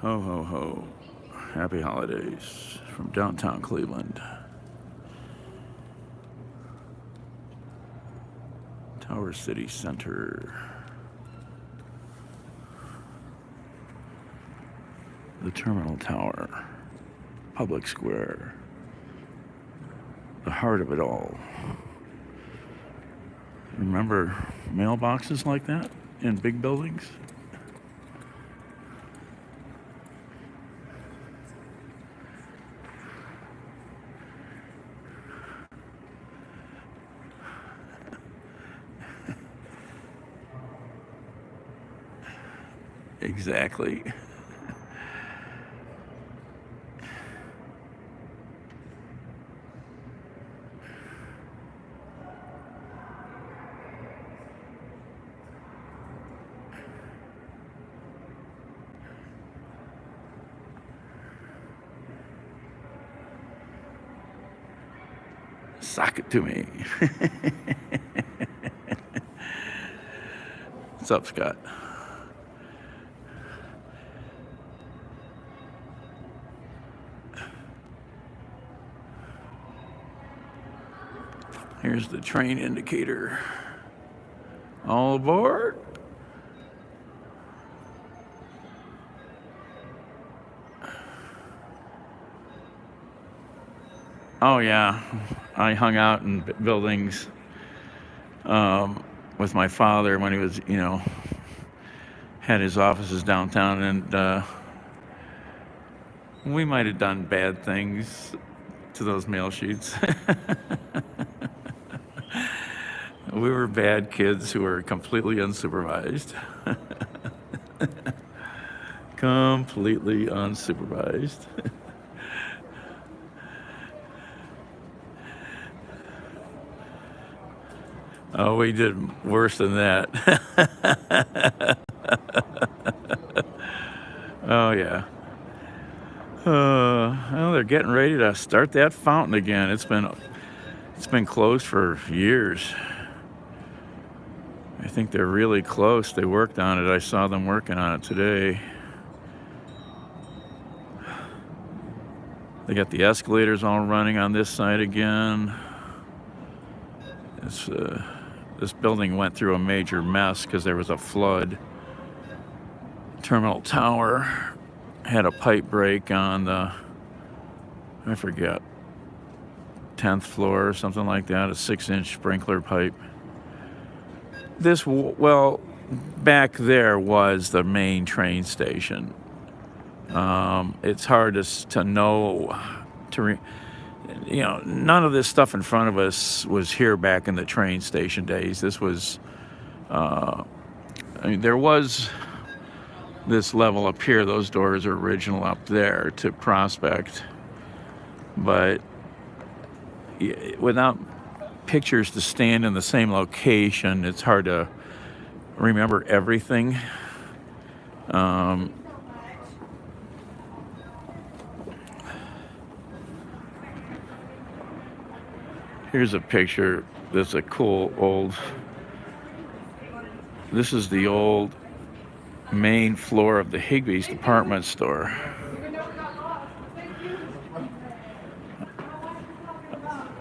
Ho, ho, ho. Happy holidays from downtown Cleveland. Tower City Center. The Terminal Tower. Public Square. The heart of it all. Remember mailboxes like that in big buildings? Exactly. Sock it to me. What's up, Scott? Here's the train indicator. All aboard. Oh, yeah. I hung out in buildings with my father when he was, had his offices downtown, and we might have done bad things to those mail sheets. We were bad kids who were completely unsupervised. Completely unsupervised. Oh, we did worse than that. Oh, yeah. Well, they're getting ready to start that fountain again. It's been closed for years. I think they're really close. They worked on it. I saw them working on it today. They got the escalators all running on this side again. This building went through a major mess because there was a flood. Terminal Tower had a pipe break on the, I forget, 10th floor or something like that, a 6-inch sprinkler pipe. Back there was the main train station. It's hard to know, none of this stuff in front of us was here back in the train station days. This was, there was this level up here. Those doors are original up there to Prospect. But without pictures to stand in the same location, it's hard to remember everything. Here's a picture. That's a cool old. This is the old main floor of the Higbee's department store.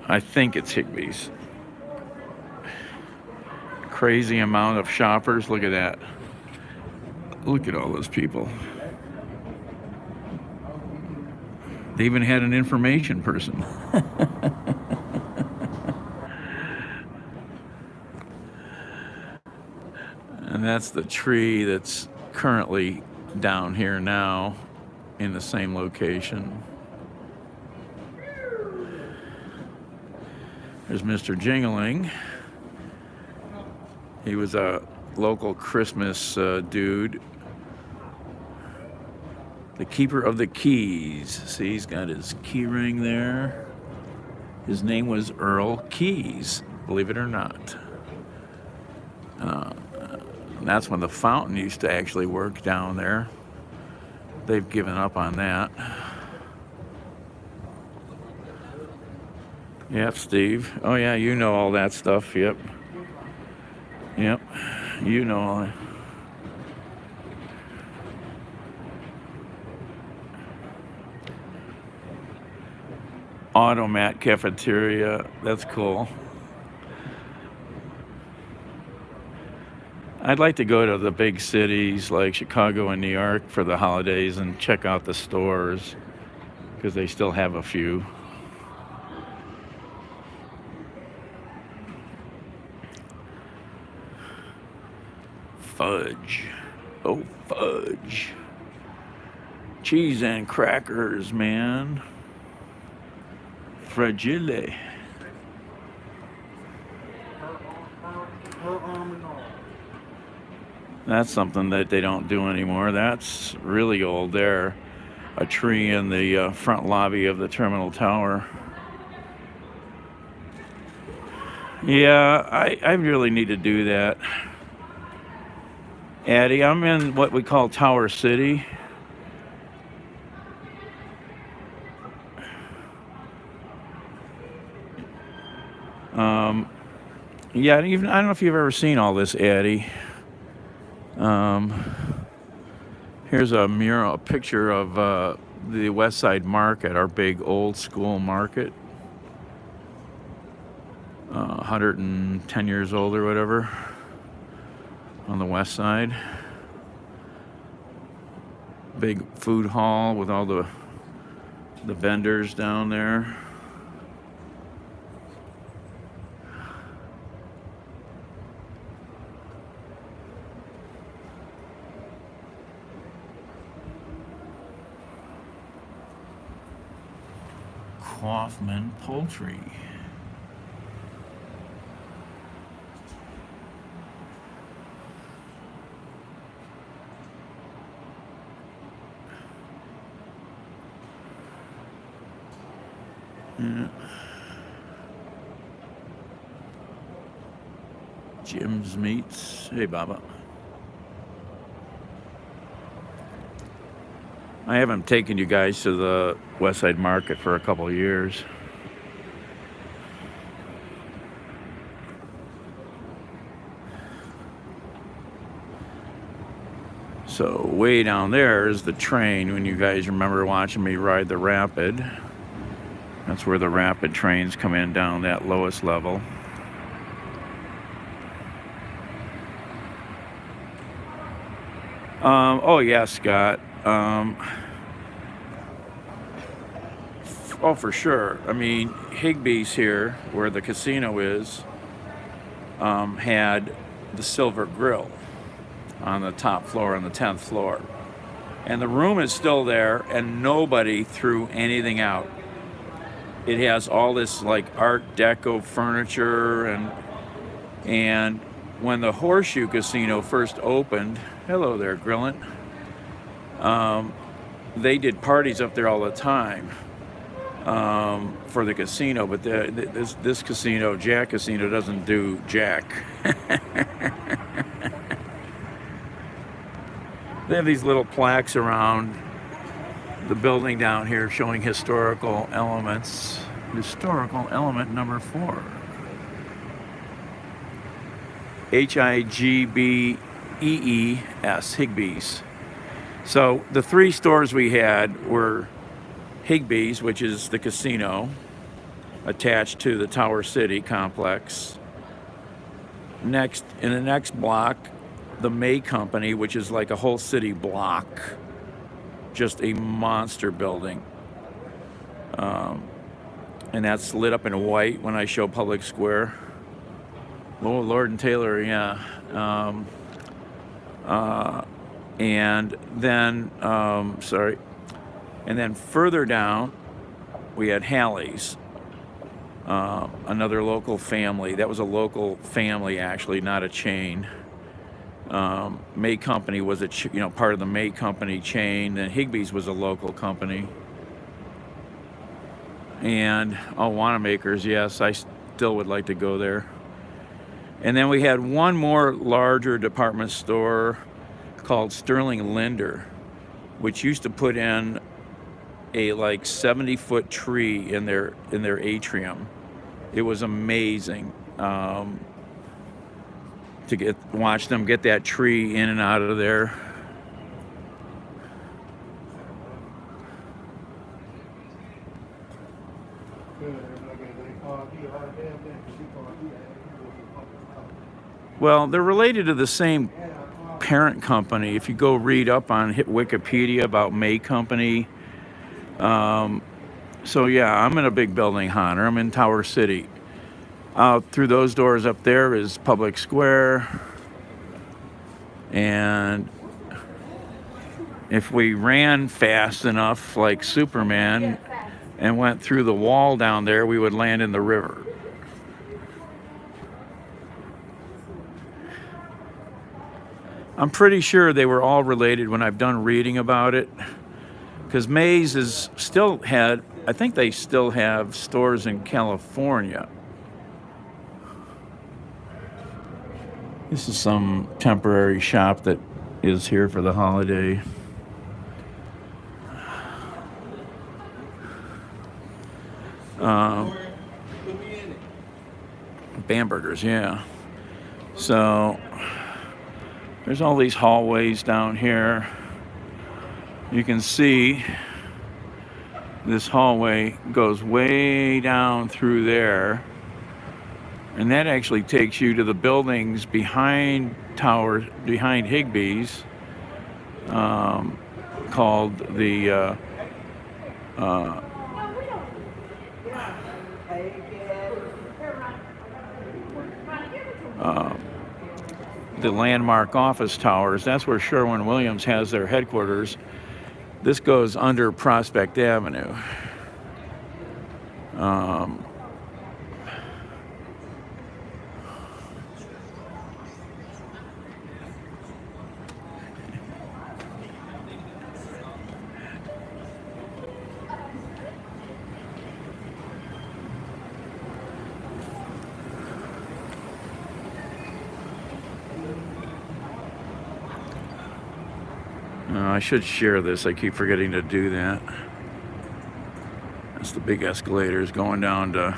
I think it's Higbee's. Crazy amount of shoppers. Look at that. Look at all those people. They even had an information person. And that's the tree that's currently down here now in the same location. There's Mr. Jingling. He was a local Christmas dude. The keeper of the keys. See, he's got his key ring there. His name was Earl Keys, believe it or not. And that's when the fountain used to actually work down there. They've given up on that. Yep, Steve. Oh, yeah, you know all that stuff. Yep. You know all that. Automat cafeteria. That's cool. I'd like to go to the big cities like Chicago and New York for the holidays and check out the stores because they still have a few. Fudge. Oh, fudge. Cheese and crackers, man. Fragile. That's something that they don't do anymore. That's really old there. A tree in the front lobby of the terminal tower. Yeah, I really need to do that. Addie, I'm in what we call Tower City. Yeah, even I don't know if you've ever seen all this, Addie. Here's a mural, a picture of the West Side Market, our big old school market. 110 years old or whatever on the west side. Big food hall with all the vendors down there. Kaufman Poultry. Yeah. Jim's Meats. Hey, Baba. I haven't taken you guys to the West Side Market for a couple of years. So way down there is the train, when you guys remember watching me ride the Rapid. That's where the Rapid trains come in down that lowest level. Oh yeah, Scott. Oh, for sure. I mean, Higbee's here, where the casino is, had the Silver Grill on the top floor, on the 10th floor. And the room is still there, and nobody threw anything out. It has all this like Art Deco furniture, and when the Horseshoe Casino first opened, hello there, Grillin', they did parties up there all the time for the casino, but this casino, Jack Casino, doesn't do Jack. They have these little plaques around the building down here showing historical elements. Historical element number 4. Higbees, Higbees. So the 3 stores we had were Higbees, which is the casino attached to the Tower City complex. Next, in the next block, the May Company, which is like a whole city block, just a monster building. And that's lit up in white when I show Public Square. Oh, Lord and Taylor, yeah. And then, and then further down, we had Hallie's, another local family. That was a local family, actually, not a chain. May Company was part of the May Company chain, and Higbee's was a local company. And Wanamaker's, yes, I still would like to go there. And then we had one more larger department store called Sterling Linder, which used to put in a like 70-foot tree in their atrium. It was amazing to watch them get that tree in and out of there. Well, they're related to the same parent company. If you go read up on Wikipedia about May Company. So yeah, I'm in a big building, Hunter. I'm in Tower City. Out through those doors up there is Public Square. And if we ran fast enough, like Superman, and went through the wall down there, we would land in the river. I'm pretty sure they were all related when I've done reading about it. Because Mays is still had, I think they still have stores in California. This is some temporary shop that is here for the holiday. Bambergers, yeah. So there's all these hallways down here. You can see this hallway goes way down through there. And that actually takes you to the buildings behind Higbee's, called the Landmark office towers. That's where Sherwin-Williams has their headquarters. This goes under Prospect Avenue. I should share this. I keep forgetting to do that. That's the big escalators going down to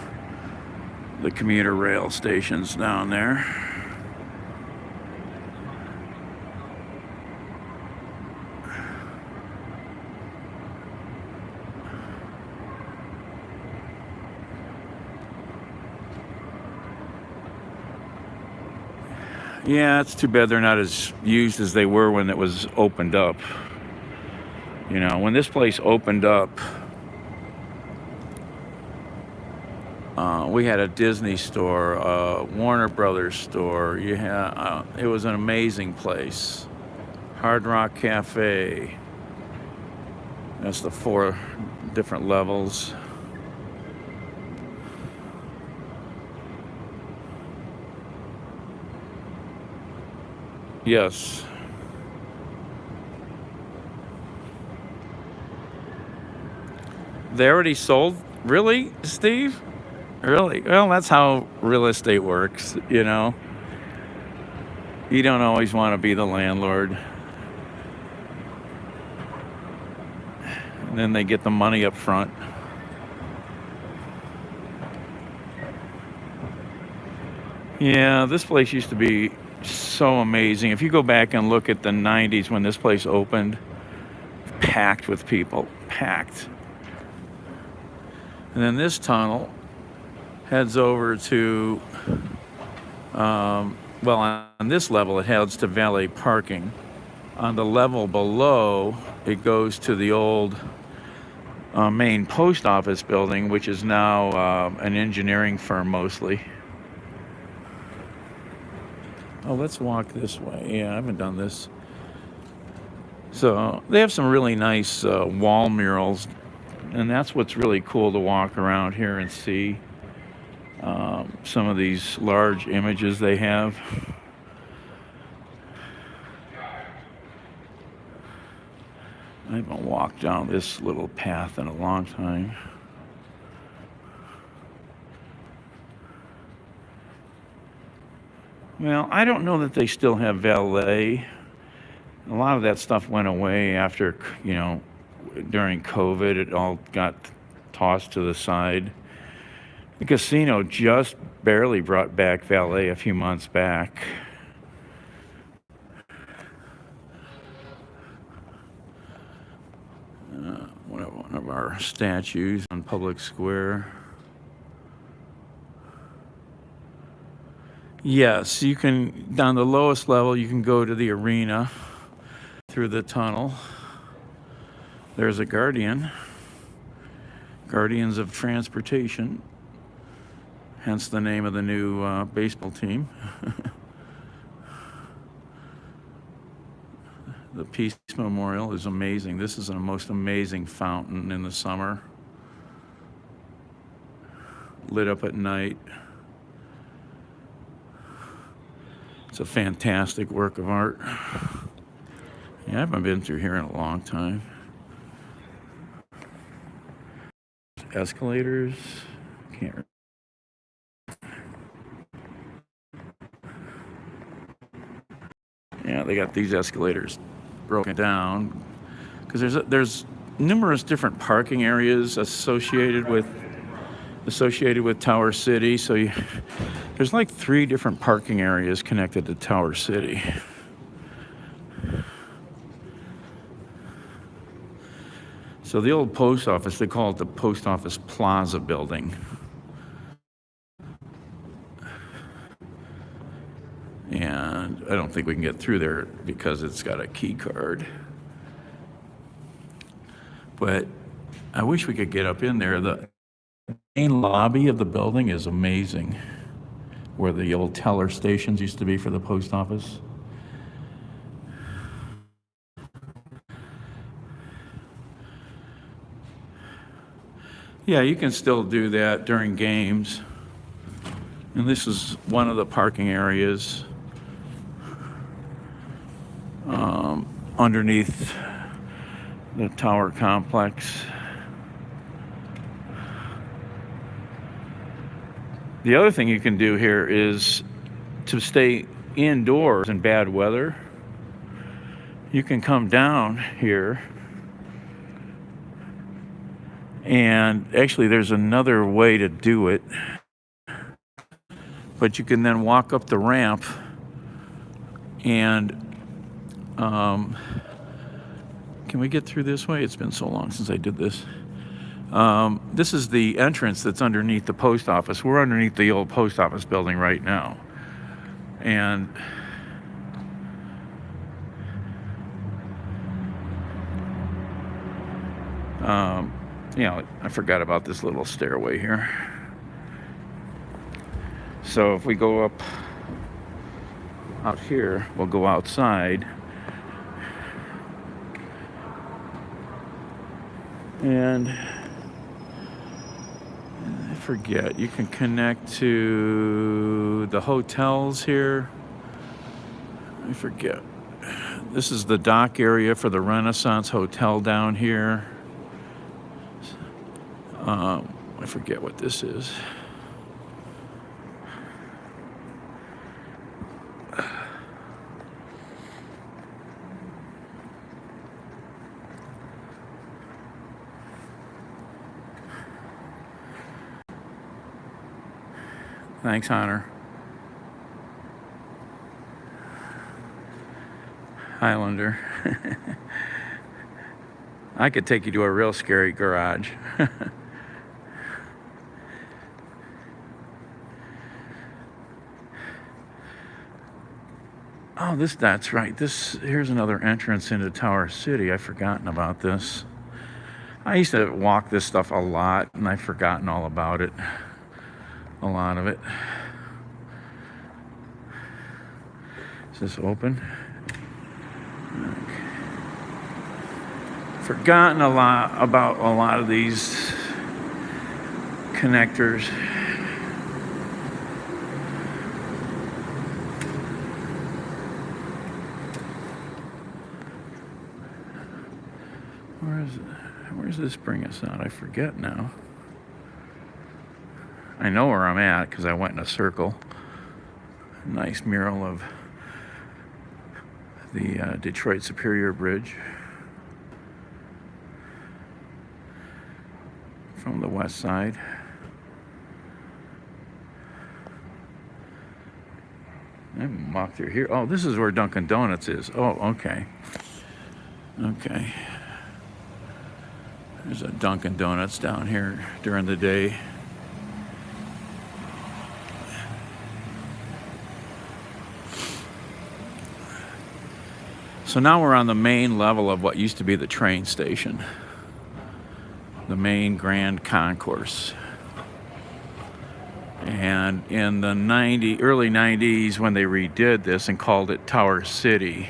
the commuter rail stations down there. Yeah, it's too bad they're not as used as they were when it was opened up. You know, when this place opened up, we had a Disney store, a Warner Brothers store. It was an amazing place. Hard Rock Cafe. That's the 4 different levels. Yes. They already sold? Really, Steve? Really? Well, that's how real estate works, you know. You don't always want to be the landlord. And then they get the money up front. Yeah, this place used to be so amazing. If you go back and look at the 90s when this place opened, packed with people, packed. And then this tunnel heads over to, well, on this level it heads to valet parking. On the level below, it goes to the old main post office building, which is now an engineering firm mostly. Oh, let's walk this way. Yeah, I haven't done this. So they have some really nice wall murals, and that's what's really cool to walk around here and see. Some of these large images they have. I haven't walked down this little path in a long time. Well, I don't know that they still have valet. A lot of that stuff went away after, during COVID. It all got tossed to the side. The casino just barely brought back valet a few months back. One of our statues on Public Square. Yes, you can, down the lowest level, you can go to the arena through the tunnel. There's a Guardians of Transportation, hence the name of the new baseball team. The Peace Memorial is amazing. This is the most amazing fountain in the summer, lit up at night. It's a fantastic work of art. Yeah, I haven't been through here in a long time. Escalators. Can't. Yeah, they got these escalators broken down because there's numerous different parking areas associated with Tower City. So there's like 3 different parking areas connected to Tower City. So the old post office, they call it the Post Office Plaza building. And I don't think we can get through there because it's got a key card. But I wish we could get up in there. The main lobby of the building is amazing, where the old teller stations used to be for the post office. Yeah, you can still do that during games. And this is one of the parking areas underneath the tower complex. The other thing you can do here is to stay indoors in bad weather. You can come down here, and actually there's another way to do it, but you can then walk up the ramp and can we get through this way? It's been so long since I did this. This is the entrance that's underneath the post office. We're underneath the old post office building right now. And I forgot about this little stairway here. So if we go up out here, we'll go outside. And I forget, you can connect to the hotels here. I forget. This is the dock area for the Renaissance Hotel down here. I forget what this is. Thanks, Hunter. Highlander. I could take you to a real scary garage. Oh, that's right. Here's another entrance into Tower City. I've forgotten about this. I used to walk this stuff a lot, and I've forgotten all about it. A lot of it. Is this open? Okay. Forgotten a lot about a lot of these connectors. Where does this bring us out? I forget now. I know where I'm at because I went in a circle. Nice mural of the Detroit Superior Bridge from the west side. I haven't walked through here. Oh, this is where Dunkin' Donuts is. Oh, okay. Okay. There's a Dunkin' Donuts down here during the day. So now we're on the main level of what used to be the train station, the main Grand Concourse. And in the early 90s, when they redid this and called it Tower City,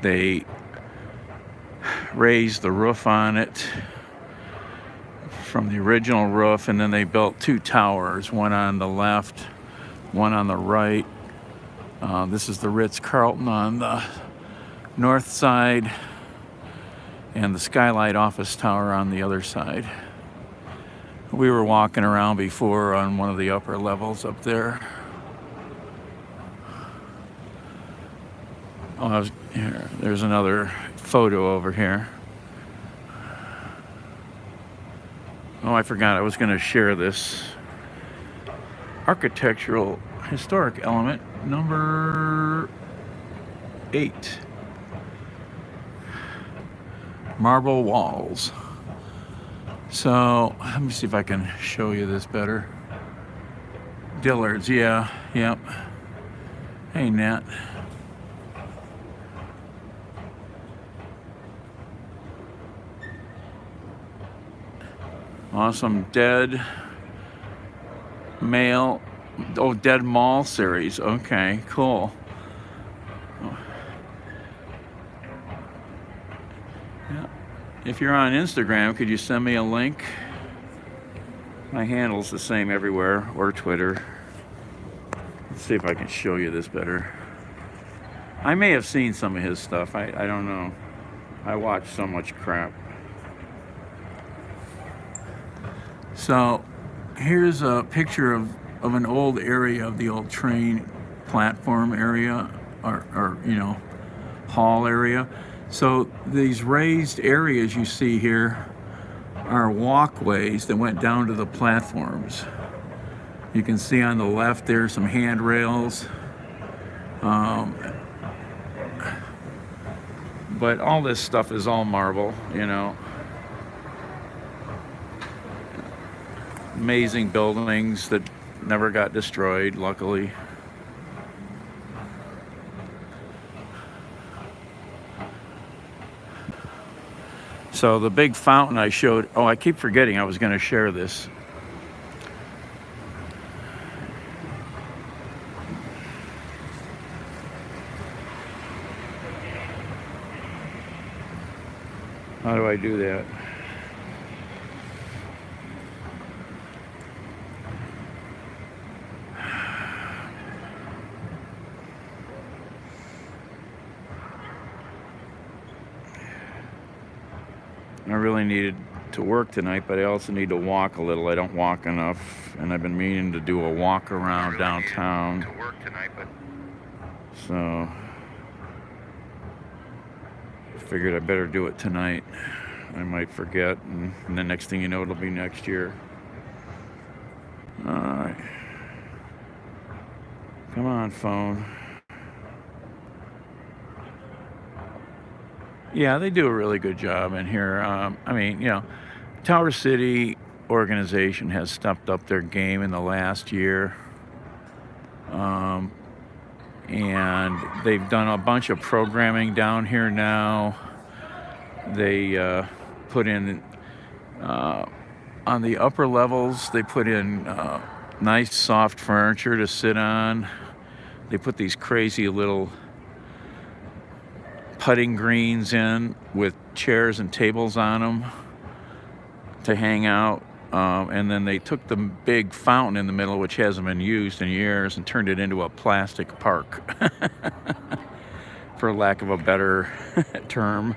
they raised the roof on it from the original roof, and then they built two towers, one on the left, one on the right. This is the Ritz-Carlton on the north side, and the Skylight office tower on the other side. We were walking around before on one of the upper levels up there. Oh, there's another photo over here. Oh, I forgot I was going to share this architectural historic element number 8. Marble walls. So let me see if I can show you this better. Dillard's, yeah, yep. Hey, Nat. Awesome. Dead Mall series. Okay, cool. Yeah. If you're on Instagram, could you send me a link? My handle's the same everywhere, or Twitter. Let's see if I can show you this better. I may have seen some of his stuff. I don't know. I watch so much crap. So here's a picture of an old area of the old train platform area, or hall area. So these raised areas you see here are walkways that went down to the platforms. You can see on the left there's some handrails. But all this stuff is all marble, Amazing buildings that never got destroyed, luckily. So the big fountain I showed, I keep forgetting I was going to share this. How do I do that? I really needed to work tonight, but I also need to walk a little. I don't walk enough, and I've been meaning to do a walk around downtown. To work tonight, but so I figured I better do it tonight. I might forget, and the next thing you know, it'll be next year. All right. Come on, phone. Yeah, they do a really good job in here. Tower City organization has stepped up their game in the last year. And they've done a bunch of programming down here now. They put in, on the upper levels, they put in nice soft furniture to sit on. They put these crazy little putting greens in with chairs and tables on them to hang out. And then they took the big fountain in the middle, which hasn't been used in years, and turned it into a plastic park, for lack of a better term.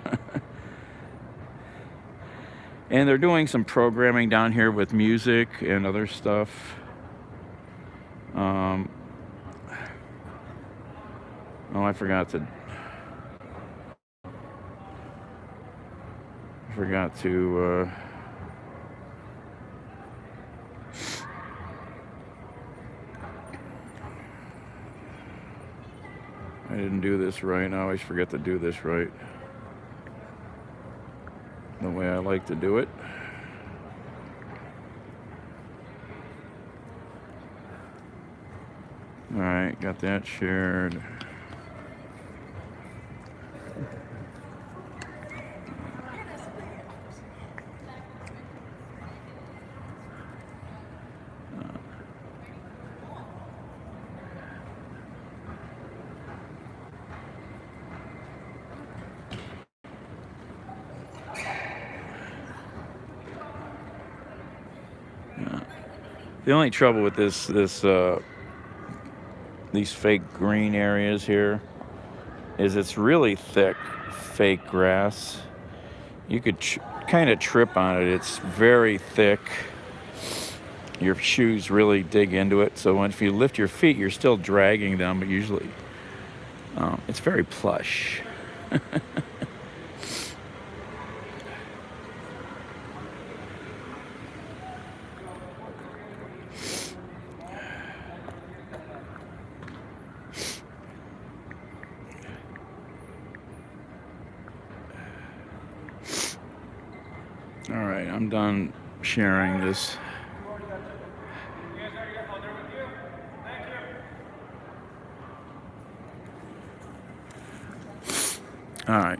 And they're doing some programming down here with music and other stuff. I forgot to I didn't do this right. I always forget to do this right, the way I like to do it. All right, got that shared. The only trouble with these fake green areas here is it's really thick fake grass. You could kind of trip on it. It's very thick. Your shoes really dig into it. So if you lift your feet, you're still dragging them, but usually it's very plush. All right, I'm done sharing this. All right.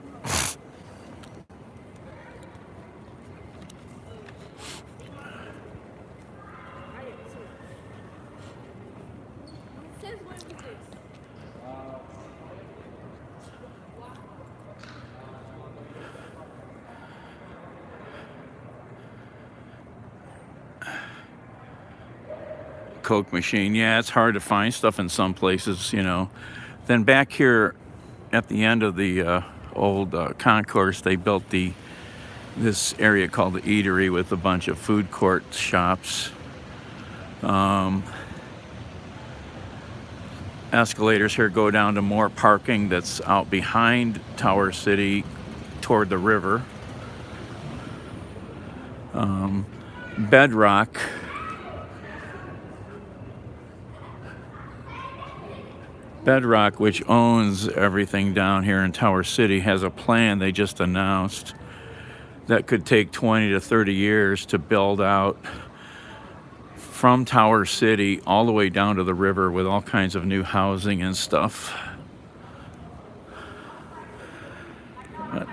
Coke machine. Yeah, it's hard to find stuff in some places, you know. Then back here at the end of the old concourse, they built this area called the Eatery with a bunch of food court shops. Escalators here go down to more parking that's out behind Tower City toward the river. Bedrock. Bedrock, which owns everything down here in Tower City, has a plan they just announced that could take 20 to 30 years to build out from Tower City all the way down to the river with all kinds of new housing and stuff. A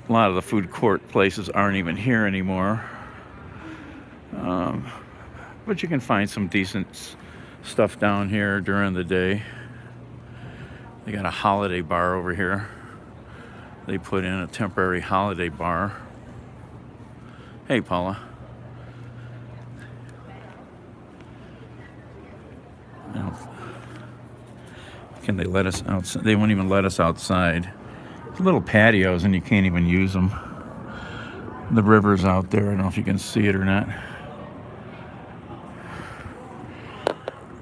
lot of the food court places aren't even here anymore. But you can find some decent stuff down here during the day. They got a holiday bar over here. They put in a temporary holiday bar. Hey, Paula. Can they let us outside? They won't even let us outside. There's little patios and you can't even use them. The river's out there. I don't know if you can see it or not.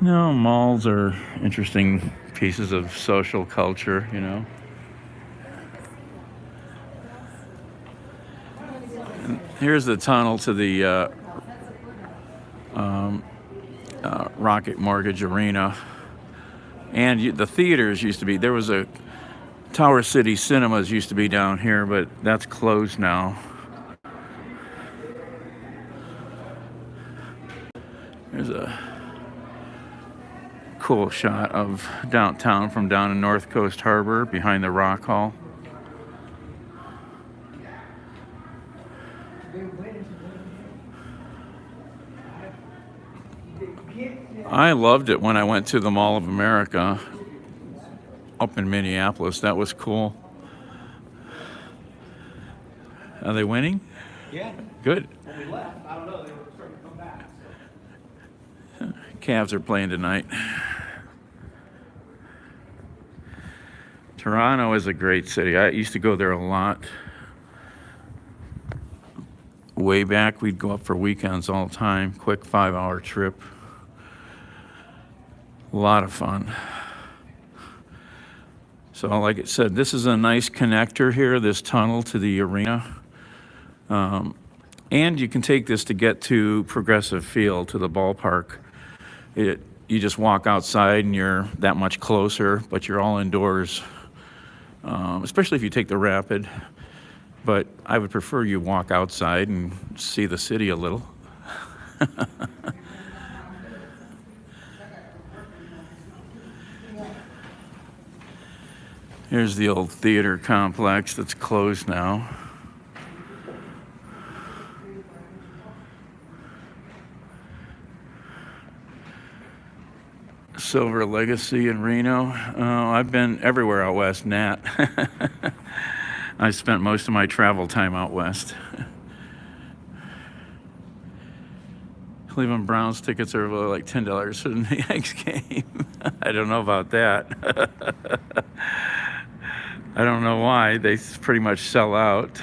No, malls are interesting pieces of social culture, you know. And here's the tunnel to the Rocket Mortgage Arena. And the theaters used to be, there was a Tower City Cinemas used to be down here, but that's closed now. There's a cool shot of downtown from down in North Coast Harbor behind the Rock Hall. I loved it when I went to the Mall of America up in Minneapolis. That was cool. Are they winning? Yeah. Good. When we left, I don't know, they were starting to come back. So. Cavs are playing tonight. Toronto is a great city. I used to go there a lot. Way back, we'd go up for weekends all the time. Quick 5-hour trip. A lot of fun. So like I said, this is a nice connector here, this tunnel to the arena. And you can take this to get to Progressive Field, to the ballpark. You just walk outside and you're that much closer, but you're all indoors, especially if you take the Rapid. But I would prefer you walk outside and see the city a little. Here's the old theater complex that's closed now. Silver Legacy in Reno. I've been everywhere out west, Nat. I spent most of my travel time out west. Cleveland Browns tickets are like $10 for the next game. I don't know about that. I don't know why. They pretty much sell out.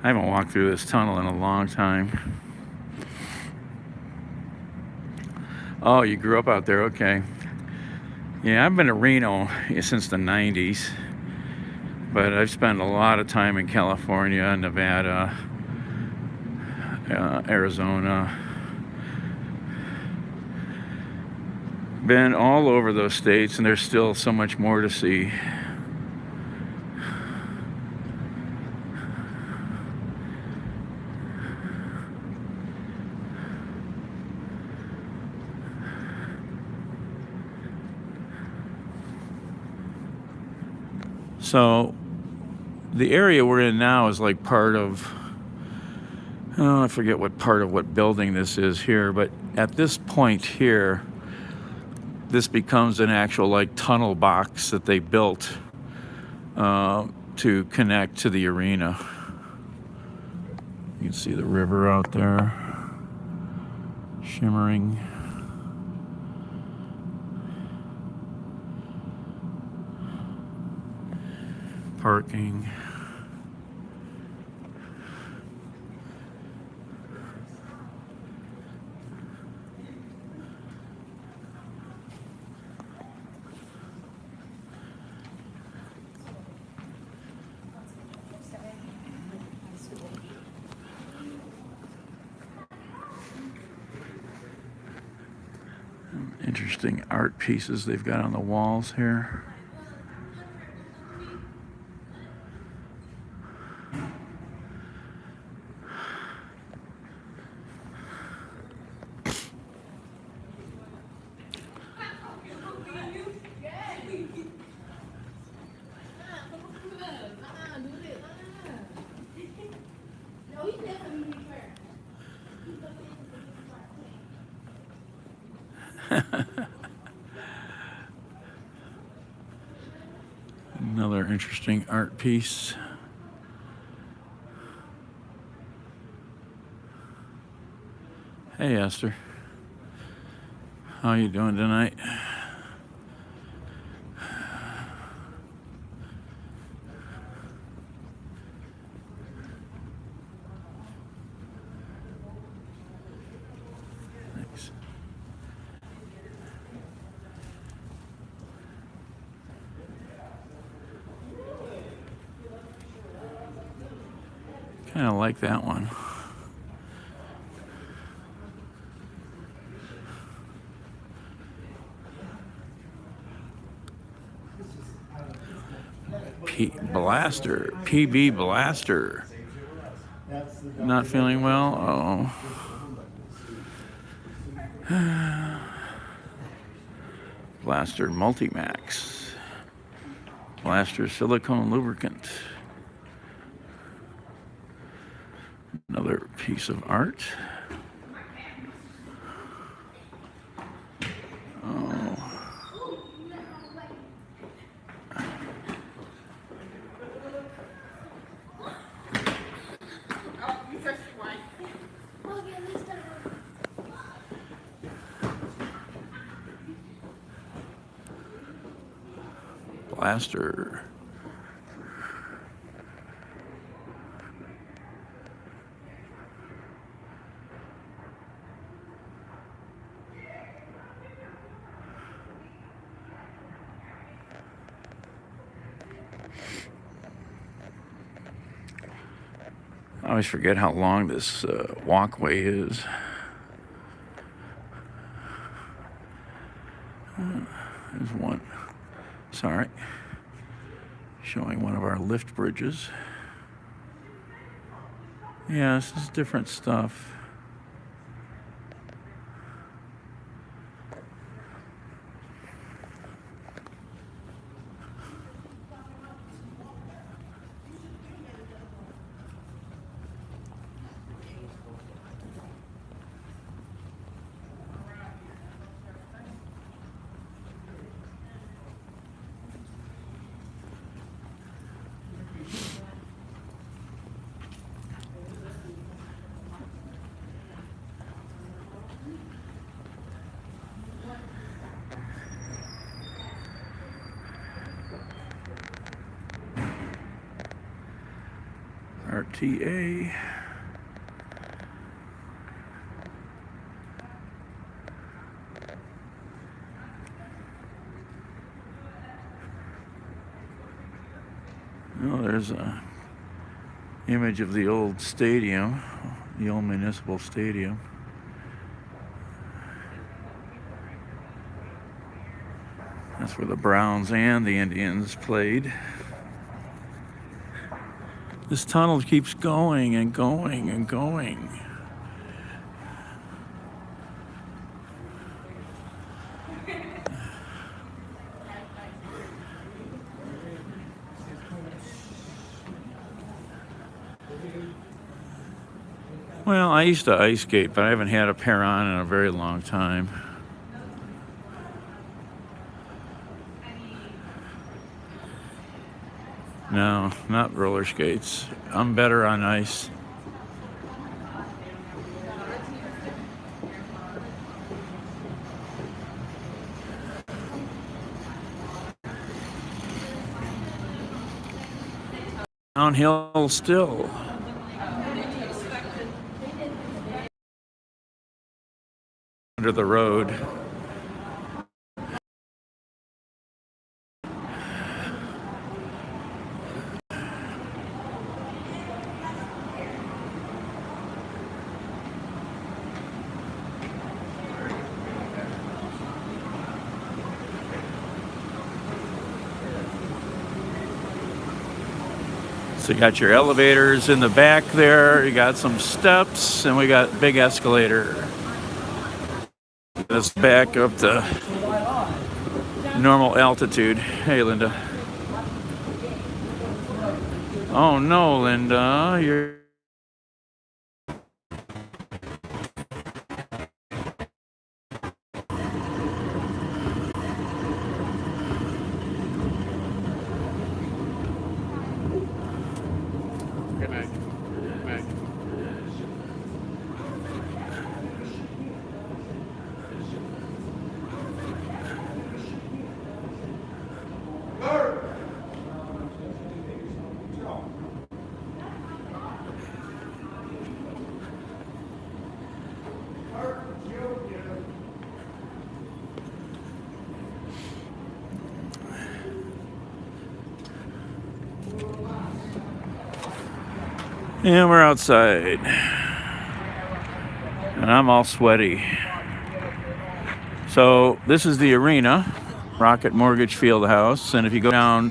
I haven't walked through this tunnel in a long time. Oh, you grew up out there, okay. Yeah, I've been to Reno since the 90s, but I've spent a lot of time in California, Nevada, Arizona. Been all over those states, and there's still so much more to see. So the area we're in now is like part of, oh, I forget what part of what building this is here, but at this point here, this becomes an actual like tunnel box that they built to connect to the arena. You can see the river out there, shimmering. Parking. Interesting art pieces they've got on the walls here. Another interesting art piece. Hey Esther, how you doing tonight? Thanks. Kind of like that one. Blaster, PB Blaster. Not feeling well? Oh. Blaster Multimax. Blaster Silicone Lubricant. Another piece of art. Blaster. I always forget how long this walkway is. There's one. Sorry. Showing one of our lift bridges. Yeah, this is different stuff. MTA. Oh, there's a image of the old stadium, the old municipal stadium. That's where the Browns and the Indians played. This tunnel keeps going and going and going. Well, I used to ice skate, but I haven't had a pair on in a very long time. No, not roller skates. I'm better on ice. Downhill still. Under the road. So you got your elevators in the back there, you got some steps, and we got big escalator. Let's back up to normal altitude. Hey, Linda. Oh no, Linda, you're... Good night. Good night. And we're outside. And I'm all sweaty. So this is the arena, Rocket Mortgage Fieldhouse. And if you go down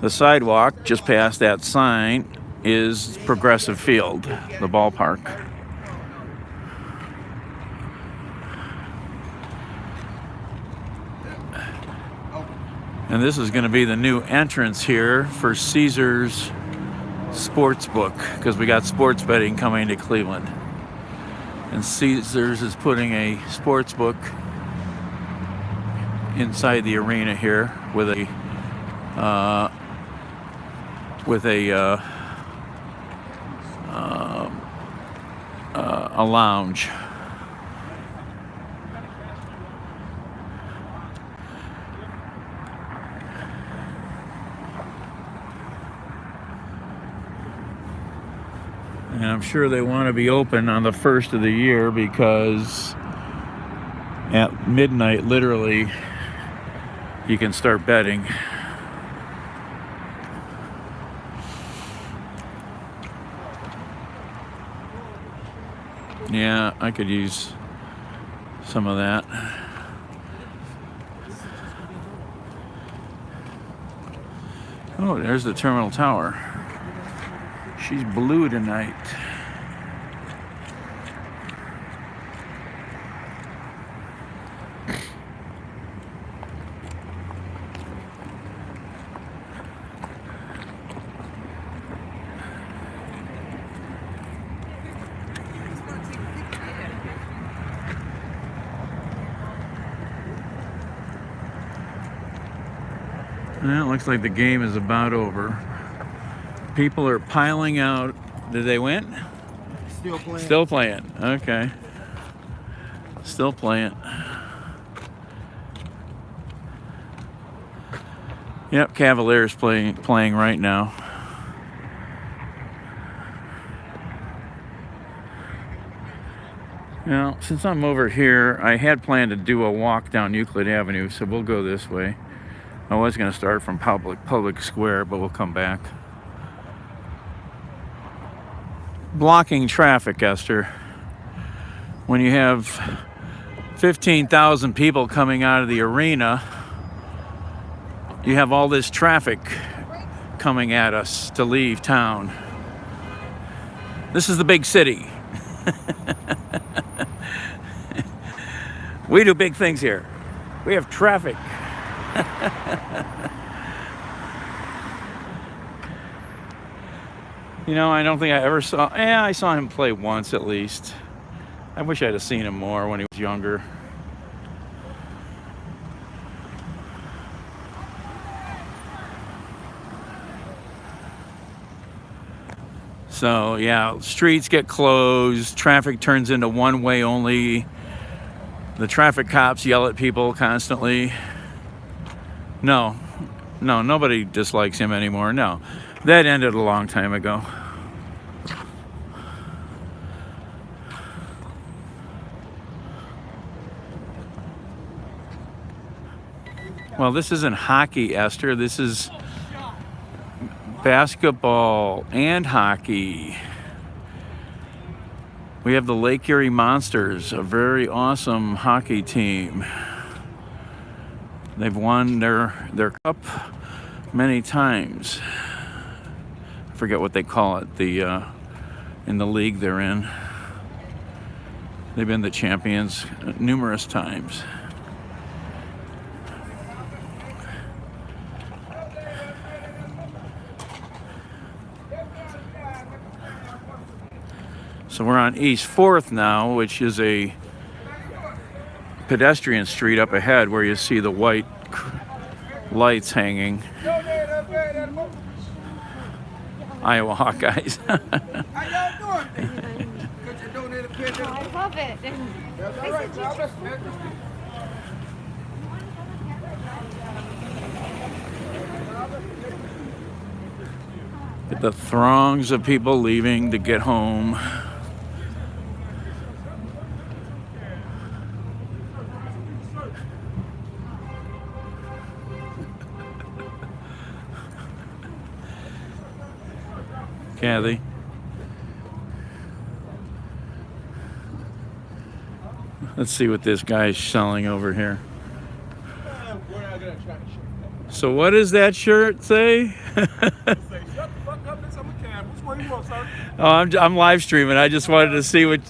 the sidewalk, just past that sign, is Progressive Field, the ballpark. And this is going to be the new entrance here for Caesars Sportsbook, because we got sports betting coming to Cleveland. And Caesars is putting a sportsbook inside the arena here with a lounge. And I'm sure they want to be open on the first of the year, because at midnight, literally, you can start betting. Yeah, I could use some of that. Oh, there's the terminal tower. She's blue tonight. Well, it looks like the game is about over. People are piling out. Did they win? Still playing. Still playing. Okay. Still playing. Yep, Cavaliers playing right now. Now, since I'm over here, I had planned to do a walk down Euclid Avenue, so we'll go this way. I was going to start from Public Square, but we'll come back. Blocking traffic, Esther. When you have 15,000 people coming out of the arena, you have all this traffic coming at us to leave town. This is the big city. We do big things here. We have traffic. You know, I don't think I ever saw... I saw him play once at least. I wish I'd have seen him more when he was younger. So, yeah, streets get closed. Traffic turns into one-way only. The traffic cops yell at people constantly. No, nobody dislikes him anymore. No, that ended a long time ago. Well, this isn't hockey, Esther. This is basketball and hockey. We have the Lake Erie Monsters, a very awesome hockey team. They've won their cup many times. I forget what they call it, in the league they're in. They've been the champions numerous times. So we're on East 4th now, which is a pedestrian street up ahead where you see the white lights hanging. Iowa Hawkeyes. How y'all doing? Could you donate a picture? I love it. That's all right, Robert. The throngs of people leaving to get home. Kathy. Let's see what this guy's selling over here. So what does that shirt say? Oh, I'm live streaming. I just wanted to see what.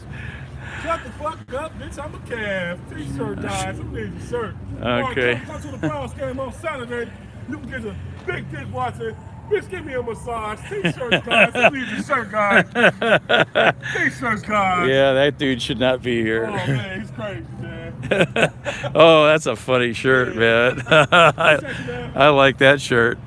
Shut the fuck up, bitch. I'm a calf. T-shirt, guys. I need a shirt. Okay. Come to the Browns game on Saturday. You can get a big dick watching. Bitch, give me a massage. T-shirt, guys. I need a shirt, guys. T-shirt, guys. Yeah, that dude should not be here. Oh, man. He's crazy, man. Oh, that's a funny shirt, man. I like that shirt.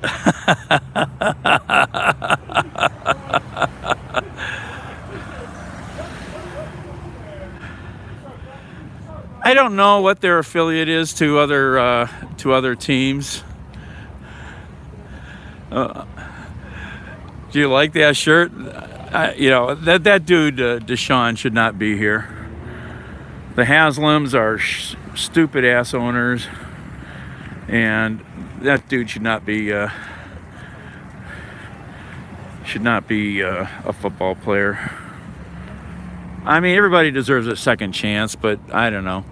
I don't know what their affiliate is to other teams. Do you like that shirt? That dude Deshaun should not be here. The Haslams are stupid ass owners, and that dude should not be a football player. I mean, everybody deserves a second chance, but I don't know.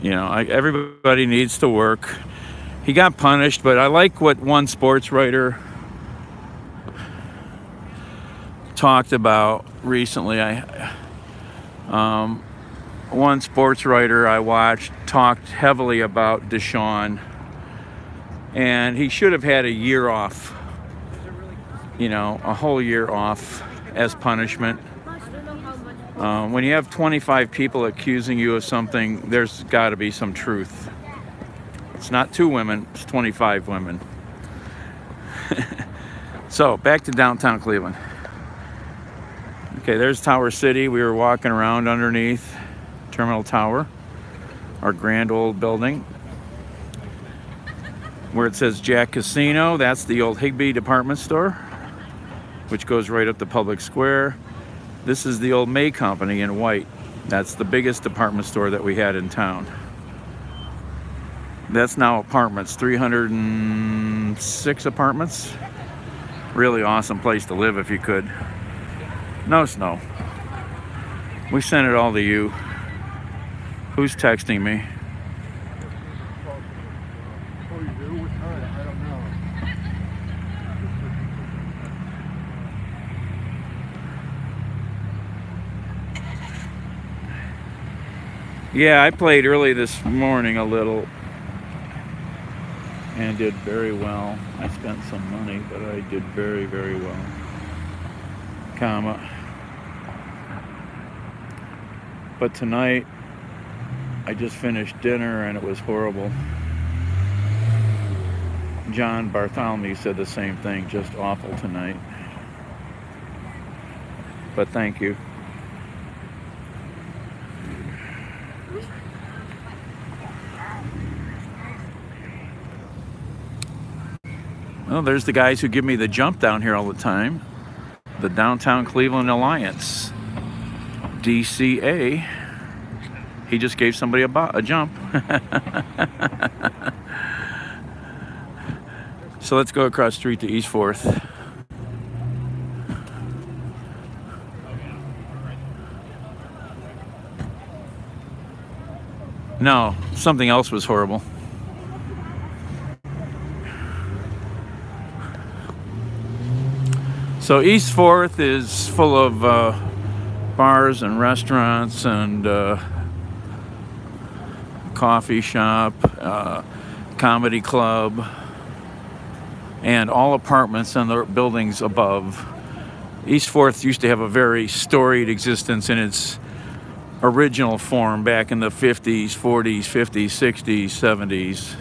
You know, everybody needs to work. He got punished, but I like what one sports writer talked about recently. One sports writer I watched talked heavily about Deshaun, and he should have had a year off. You know, a whole year off as punishment. When you have 25 people accusing you of something, there's got to be some truth. It's not 2 women, it's 25 women. So, back to downtown Cleveland. Okay, there's Tower City. We were walking around underneath Terminal Tower, our grand old building. Where it says Jack Casino, that's the old Higby department store. which goes right up the public square. This is the old May Company in white. That's the biggest department store that we had in town. That's now apartments, 306 apartments. Really awesome place to live if you could. No snow. We sent it all to you. Who's texting me? Oh, you do? What time? I don't know. Yeah, I played early this morning a little and did very well. I spent some money, but I did very, very well. But tonight, I just finished dinner and it was horrible. John Bartholomew said the same thing, just awful tonight. But thank you. Well, there's the guys who give me the jump down here all the time. The Downtown Cleveland Alliance, DCA. He just gave somebody a jump. So let's go across the street to East 4th. No, something else was horrible. So East 4th is full of bars and restaurants and coffee shop, comedy club, and all apartments and the buildings above. East 4th used to have a very storied existence in its original form back in the 50s, 40s, 50s, 60s, 70s.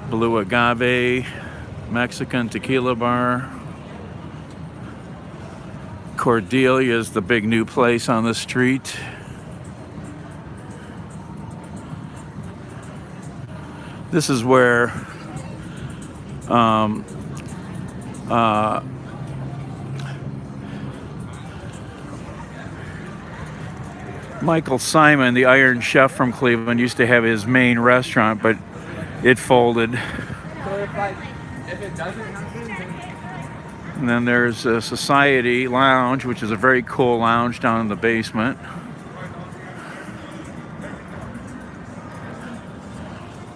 Blue Agave, Mexican tequila bar. Cordelia is the big new place on the street. This is where Michael Simon, the Iron Chef from Cleveland, used to have his main restaurant, but it folded. So if it doesn't happen, then... And then there's a Society Lounge, which is a very cool lounge down in the basement.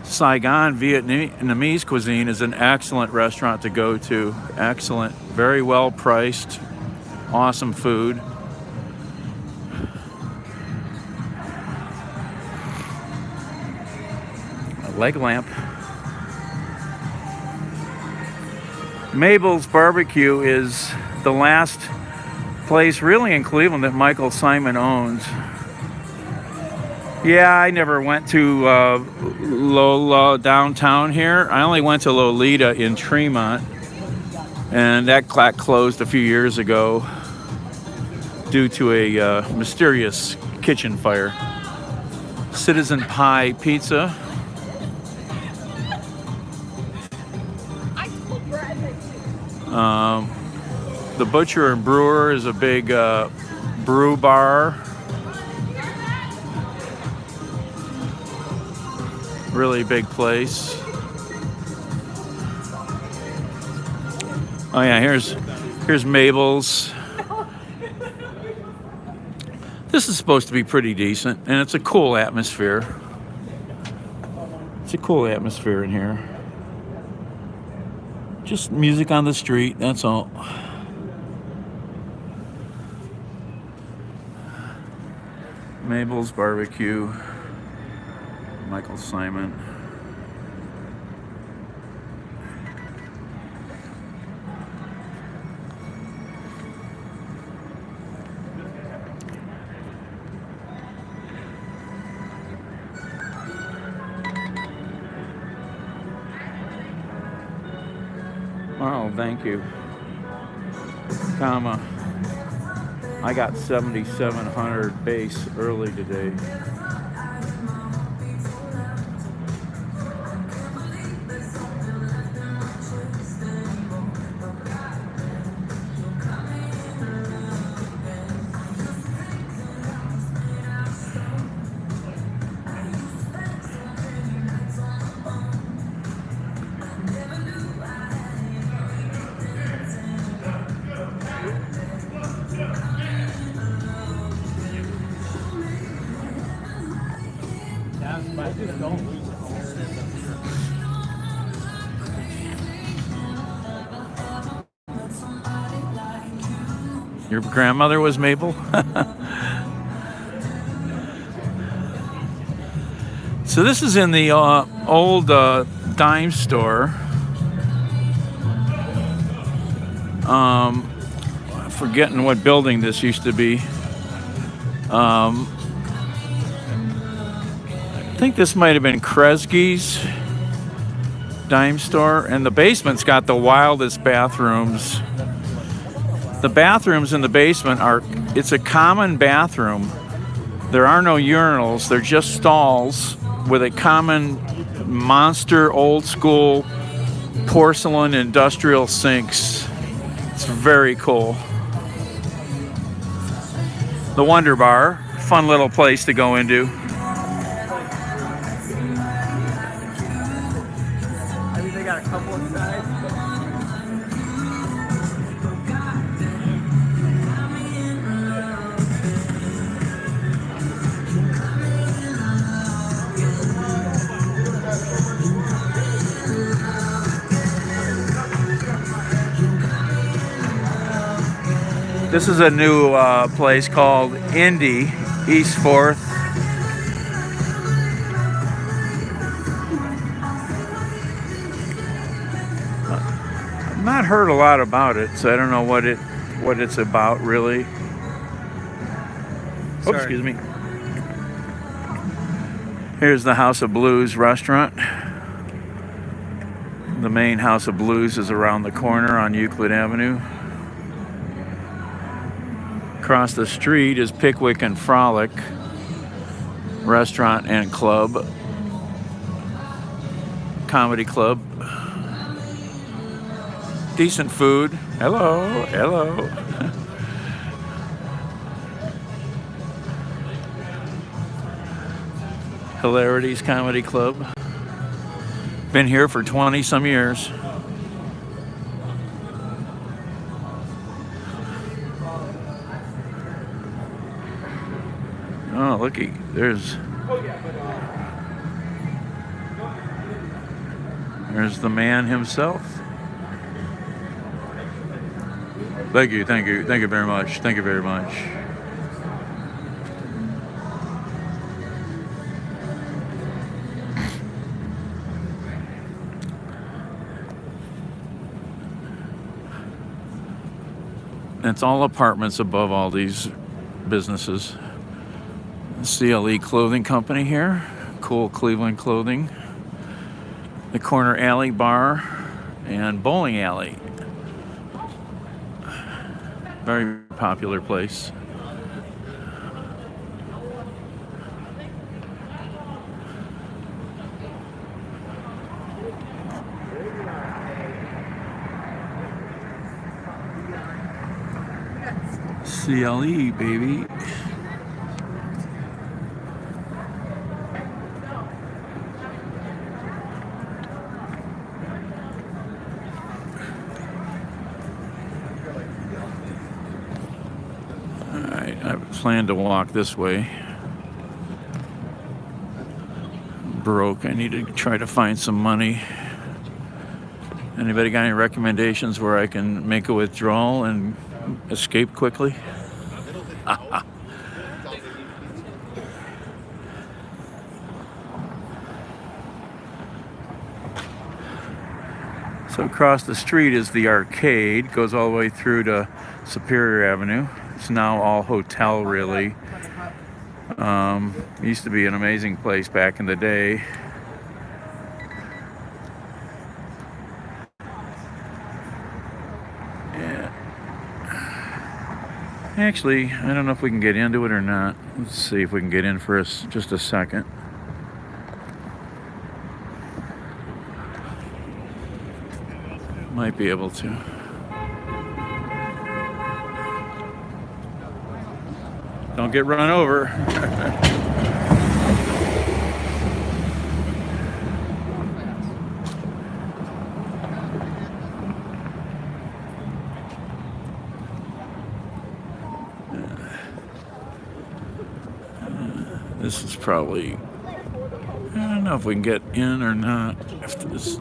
Saigon Vietnamese cuisine is an excellent restaurant to go to. Excellent, very well priced, awesome food. A leg lamp. Mabel's Barbecue is the last place really in Cleveland that Michael Simon owns. Yeah, I never went to Lola downtown here. I only went to Lolita in Tremont, and that closed a few years ago due to a mysterious kitchen fire. Citizen Pie Pizza. The Butcher and Brewer is a big brew bar. Really big place. Oh yeah, here's Mabel's. This is supposed to be pretty decent, and it's a cool atmosphere. It's a cool atmosphere in here. Just music on the street, that's all. Mabel's Barbecue. Michael Simon. Oh, thank you. Comma. I got 7,700 base early today. Your grandmother was Mabel? So this is in the old dime store. Forgetting what building this used to be. I think this might have been Kresge's dime store, and the basement's got the wildest bathrooms. The bathrooms in the basement it's a common bathroom. There are no urinals, they're just stalls with a common monster old school porcelain industrial sinks. It's very cool. The Wonder Bar, fun little place to go into. I mean, they got a couple inside. This is a new place called Indy, East 4th. I've not heard a lot about it, so I don't know what it's about really. Oh, Sorry. excuse me. Here's the House of Blues restaurant. The main House of Blues is around the corner on Euclid Avenue. Across the street is Pickwick and Frolic Restaurant and Club, comedy club. Decent food. Hello, hello. Hilarities Comedy Club. Been here for 20 some years. Oh, looky, there's the man himself. Thank you very much. Thank you very much. It's all apartments above all these businesses. CLE Clothing Company here. Cool Cleveland clothing. The Corner Alley Bar and Bowling Alley. Very popular place. CLE, baby. I plan to walk this way. Broke. I need to try to find some money. Anybody got any recommendations where I can make a withdrawal and escape quickly? So across the street is the arcade, goes all the way through to Superior Avenue. It's now all hotel, really. Used to be an amazing place back in the day. Yeah. Actually, I don't know if we can get into it or not. Let's see if we can get in for just a second. Might be able to. Don't get run over. This is probably, I don't know if we can get in or not after this.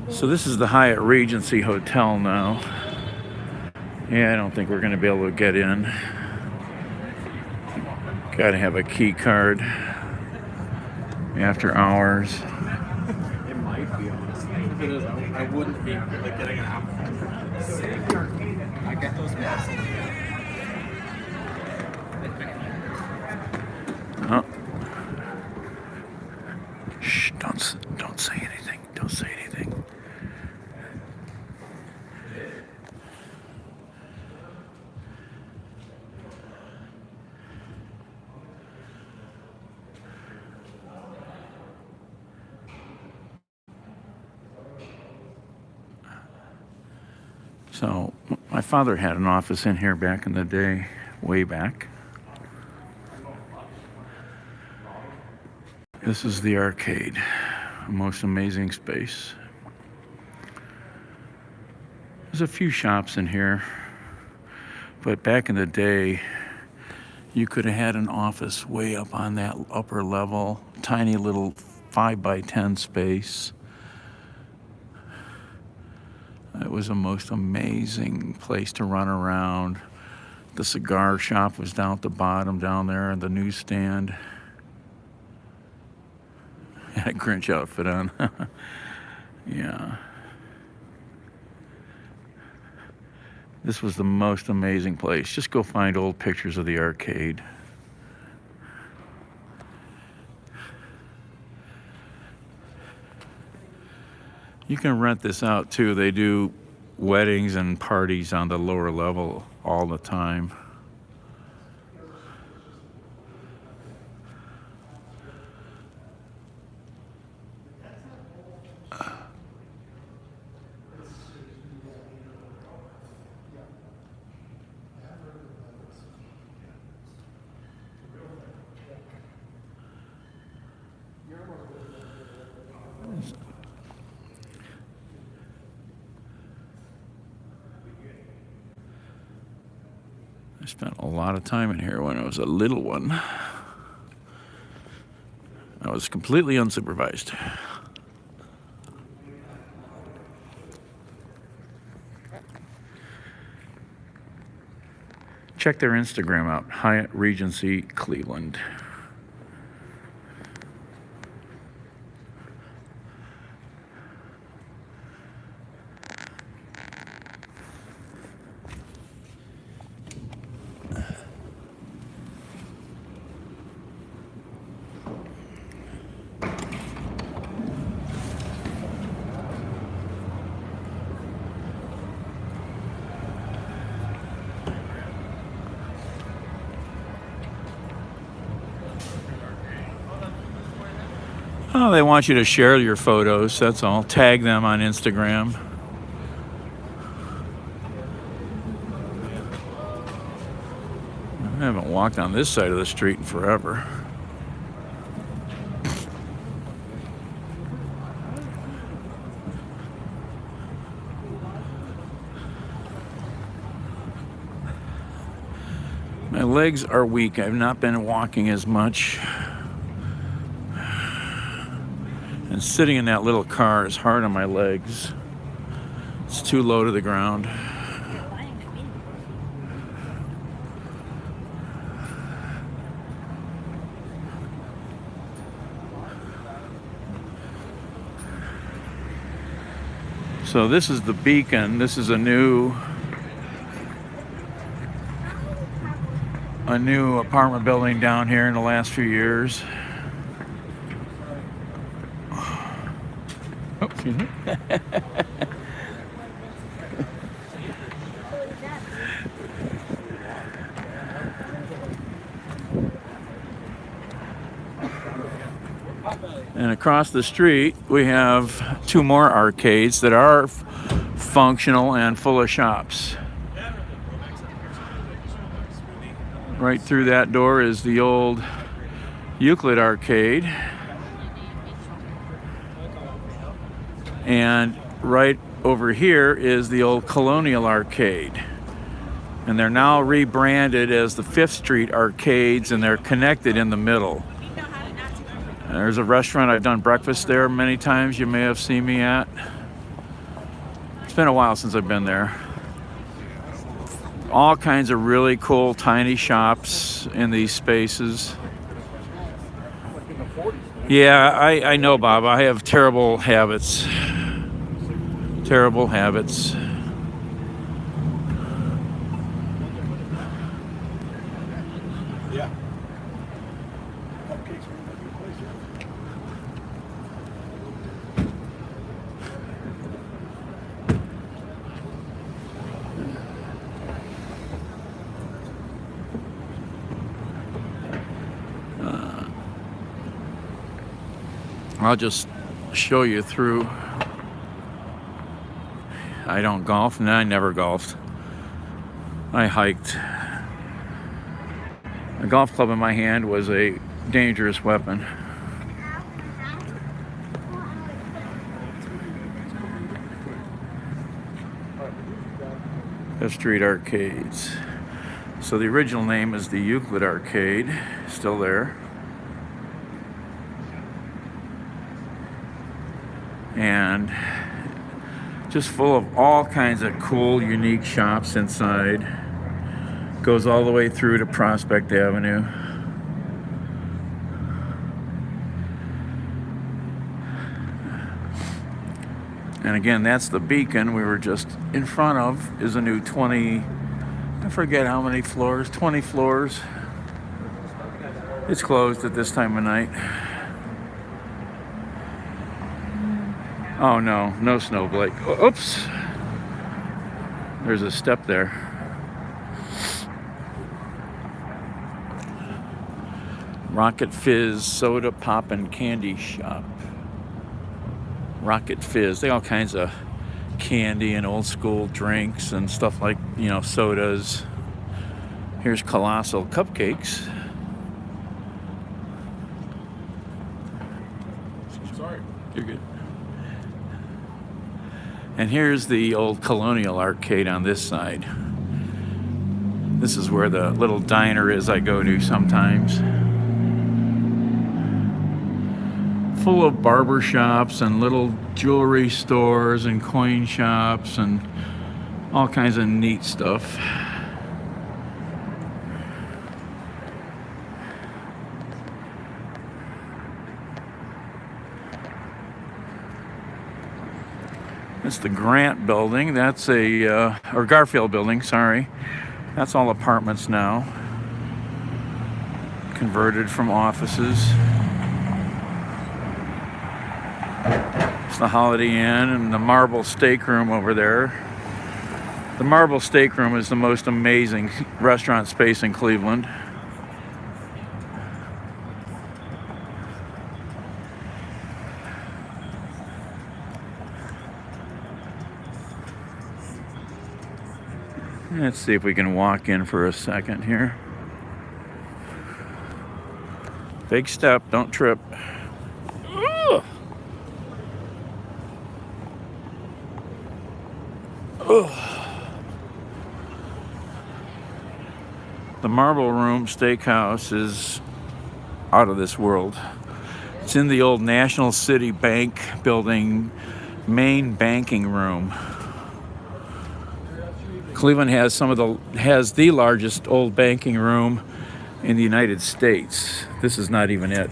So this is the Hyatt Regency Hotel now. Yeah, I don't think we're going to be able to get in. Got to have a key card after hours. It might be, honestly. If it is, I wouldn't hate like getting an apple. I get those bets. Oh. Shh, don't say anything. Don't say anything. So, my father had an office in here back in the day, way back. This is the arcade, a most amazing space. There's a few shops in here, but back in the day, you could have had an office way up on that upper level, tiny little 5x10 space. It was a most amazing place to run around. The cigar shop was down at the bottom down there, and the newsstand. Had a Grinch outfit on. Yeah. This was the most amazing place. Just go find old pictures of the arcade. You can rent this out too. They do weddings and parties on the lower level all the time. I spent a lot of time in here when I was a little one. I was completely unsupervised. Check their Instagram out, Hyatt Regency Cleveland. Oh, they want you to share your photos, that's all. Tag them on Instagram. I haven't walked on this side of the street in forever. My legs are weak. I've not been walking as much. And sitting in that little car is hard on my legs. It's too low to the ground. So this is the Beacon. This is a new apartment building down here in the last few years. Oh, excuse me. And across the street, we have two more arcades that are functional and full of shops. Right through that door is the old Euclid Arcade. And right over here is the old Colonial Arcade. And they're now rebranded as the Fifth Street Arcades, and they're connected in the middle. There's a restaurant. I've done breakfast there many times. You may have seen me at. It's been a while since I've been there. all kinds of really cool tiny shops in these spaces. Yeah, I know, Bob. I have terrible habits. Terrible habits. Yeah. I'll just show you through. I don't golf, and I never golfed. I hiked. A golf club in my hand was a dangerous weapon. F Street Arcades. So the original name is the Euclid Arcade, still there. And just full of all kinds of cool, unique shops inside. Goes all the way through to Prospect Avenue. And again, that's the Beacon we were just in front of, is a new 20, I forget how many floors, 20 floors. It's closed at this time of night. Oh no, no snow, Blake. Oops. There's a step there. Rocket Fizz soda pop and candy shop. Rocket Fizz. They got all kinds of candy and old school drinks and stuff like, you know, sodas. Here's Colossal Cupcakes. Sorry. You're good. And here's the old Colonial Arcade on this side. This is where the little diner is I go to sometimes. Full of barber shops and little jewelry stores and coin shops and all kinds of neat stuff. That's the Grant building. That's or Garfield building, sorry. That's all apartments now. Converted from offices. It's the Holiday Inn and the Marble Steak Room over there. The Marble Steak Room is the most amazing restaurant space in Cleveland. Let's see if we can walk in for a second here. Big step, don't trip. Ugh. Ugh. The Marble Room Steakhouse is out of this world. It's in the old National City Bank building, main banking room. Cleveland has the largest old banking room in the United States. This is not even it.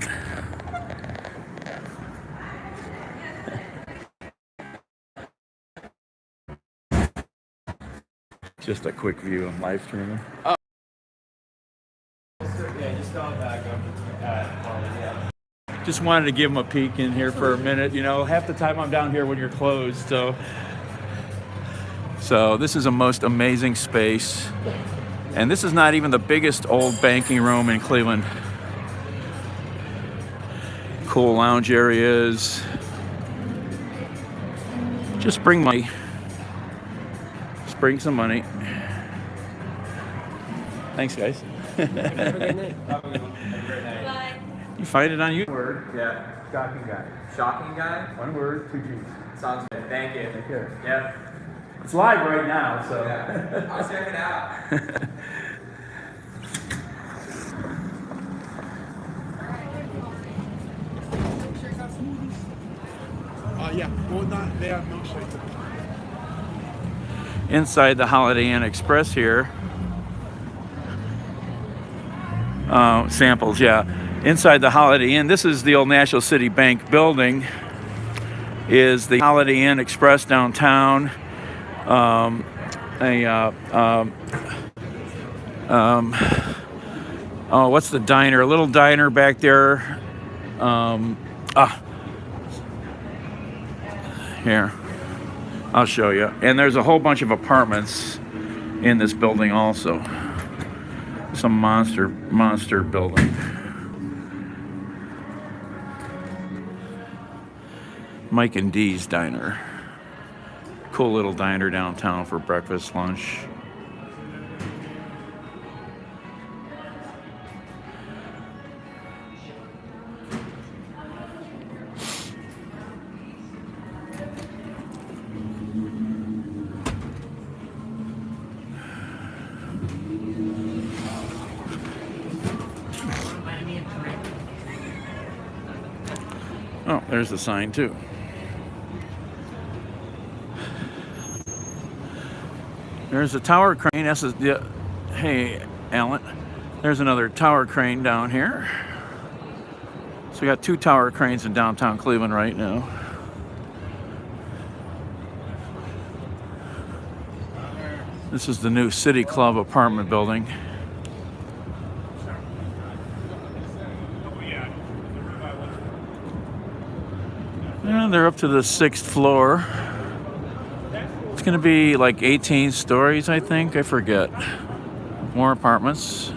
Just a quick view of live streaming. Yeah, just going back up. Just wanted to give them a peek in here for a minute. You know, half the time I'm down here when you're closed, So this is a most amazing space. And this is not even the biggest old banking room in Cleveland. Cool lounge areas. Just bring money. Just bring some money. Thanks, guys. Have a good night. Have a great night. You find it on YouTube. Word. Yeah. Shocking guy. Shocking guy. One word, 2 G's. Sounds good. Thank you. Take care. Yep. It's live right now, so. Yeah. I'll check it out. Yeah. Well, not they have milkshake. Inside the Holiday Inn Express here, Samples, yeah. Inside the Holiday Inn, this is the old National City Bank building, is the Holiday Inn Express downtown. Oh, what's the diner? A little diner back there. Here, I'll show you. And there's a whole bunch of apartments in this building also. Some monster building. Mike and Dee's Diner. Cool little diner downtown for breakfast, lunch. Oh, there's the sign too. There's a tower crane. That's the. Hey, Alan. There's another tower crane down here. So we got 2 tower cranes in downtown Cleveland right now. This is the new City Club apartment building. And they're up to the 6th floor. It's going to be like 18 stories, I think. I forget. More apartments.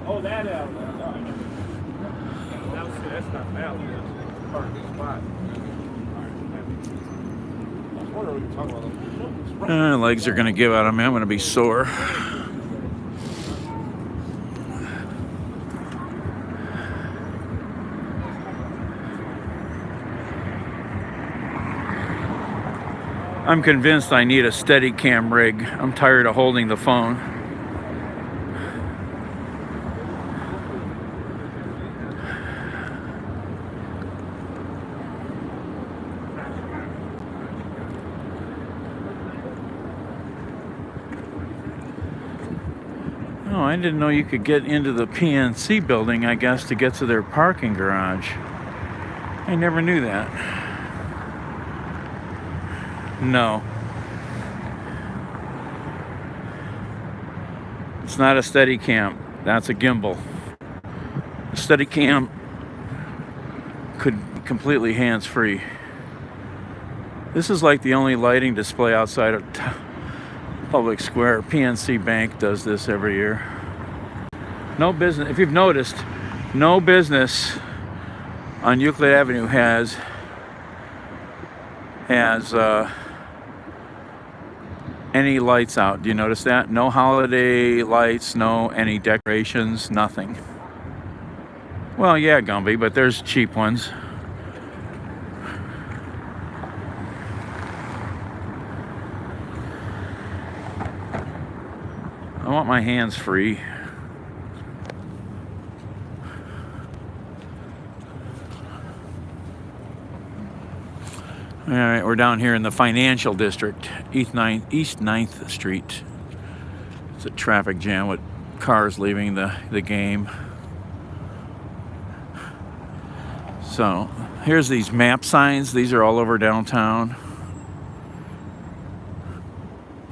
Oh, that alley. That's not an alley. That's a parking spot. I was wondering what you're talking about. Legs are going to give out on me. I'm going to be sore. I'm convinced I need a Steadicam rig. I'm tired of holding the phone. Oh, I didn't know you could get into the PNC building, I guess, to get to their parking garage. I never knew that. No. It's not a Steadicam. That's a gimbal. A Steadicam could be completely hands-free. This is like the only lighting display outside of Public Square. PNC Bank does this every year. No business, if you've noticed, no business on Euclid Avenue has any lights out. Do you notice that? No holiday lights, no any decorations, nothing. Well, yeah, Gumby, but there's cheap ones. I want my hands free. All right, we're down here in the financial district, East 9th Street. It's a traffic jam with cars leaving the game. So here's these map signs. These are all over downtown.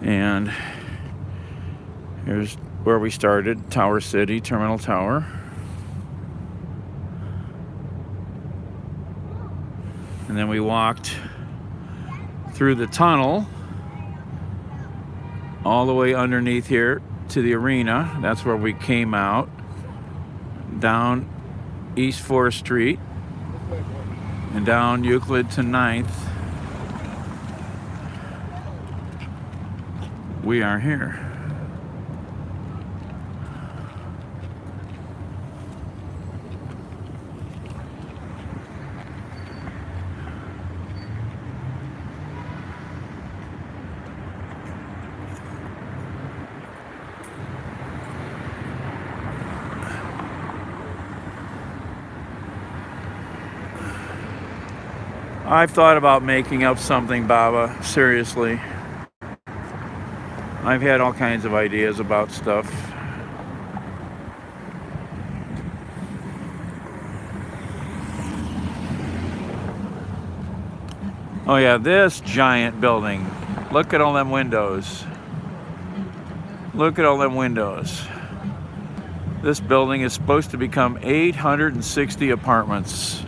And here's where we started, Tower City, Terminal Tower. And then we walked through the tunnel all the way underneath here to the arena. That's where we came out, down East 4th Street and down Euclid to 9th. We are here. I've thought about making up something, Baba. Seriously. I've had all kinds of ideas about stuff. Oh yeah, this giant building. Look at all them windows. Look at all them windows. This building is supposed to become 860 apartments.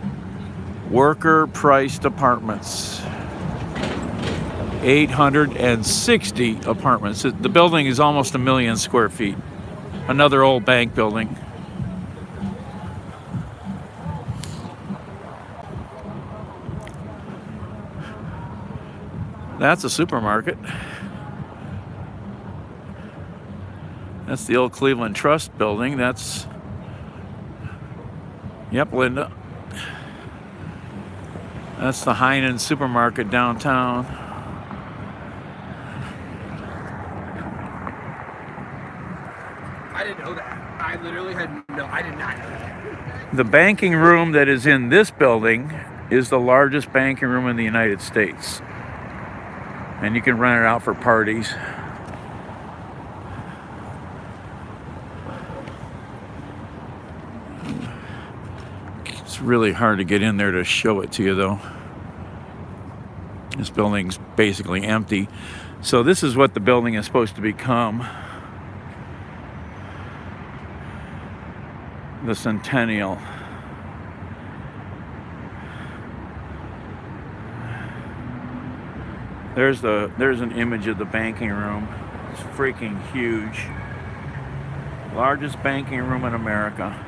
Worker priced apartments. 860 apartments. The building is almost 1 million square feet. Another old bank building. That's a supermarket. That's the old Cleveland Trust building. That's, yep, Linda. That's the Heinen supermarket downtown. I didn't know that. I literally I did not know that. The banking room that is in this building is the largest banking room in the United States. And you can rent it out for parties. It's really hard to get in there to show it to you though. This building's basically empty. So this is what the building is supposed to become. The Centennial. There's an image of the banking room. It's freaking huge. Largest banking room in America.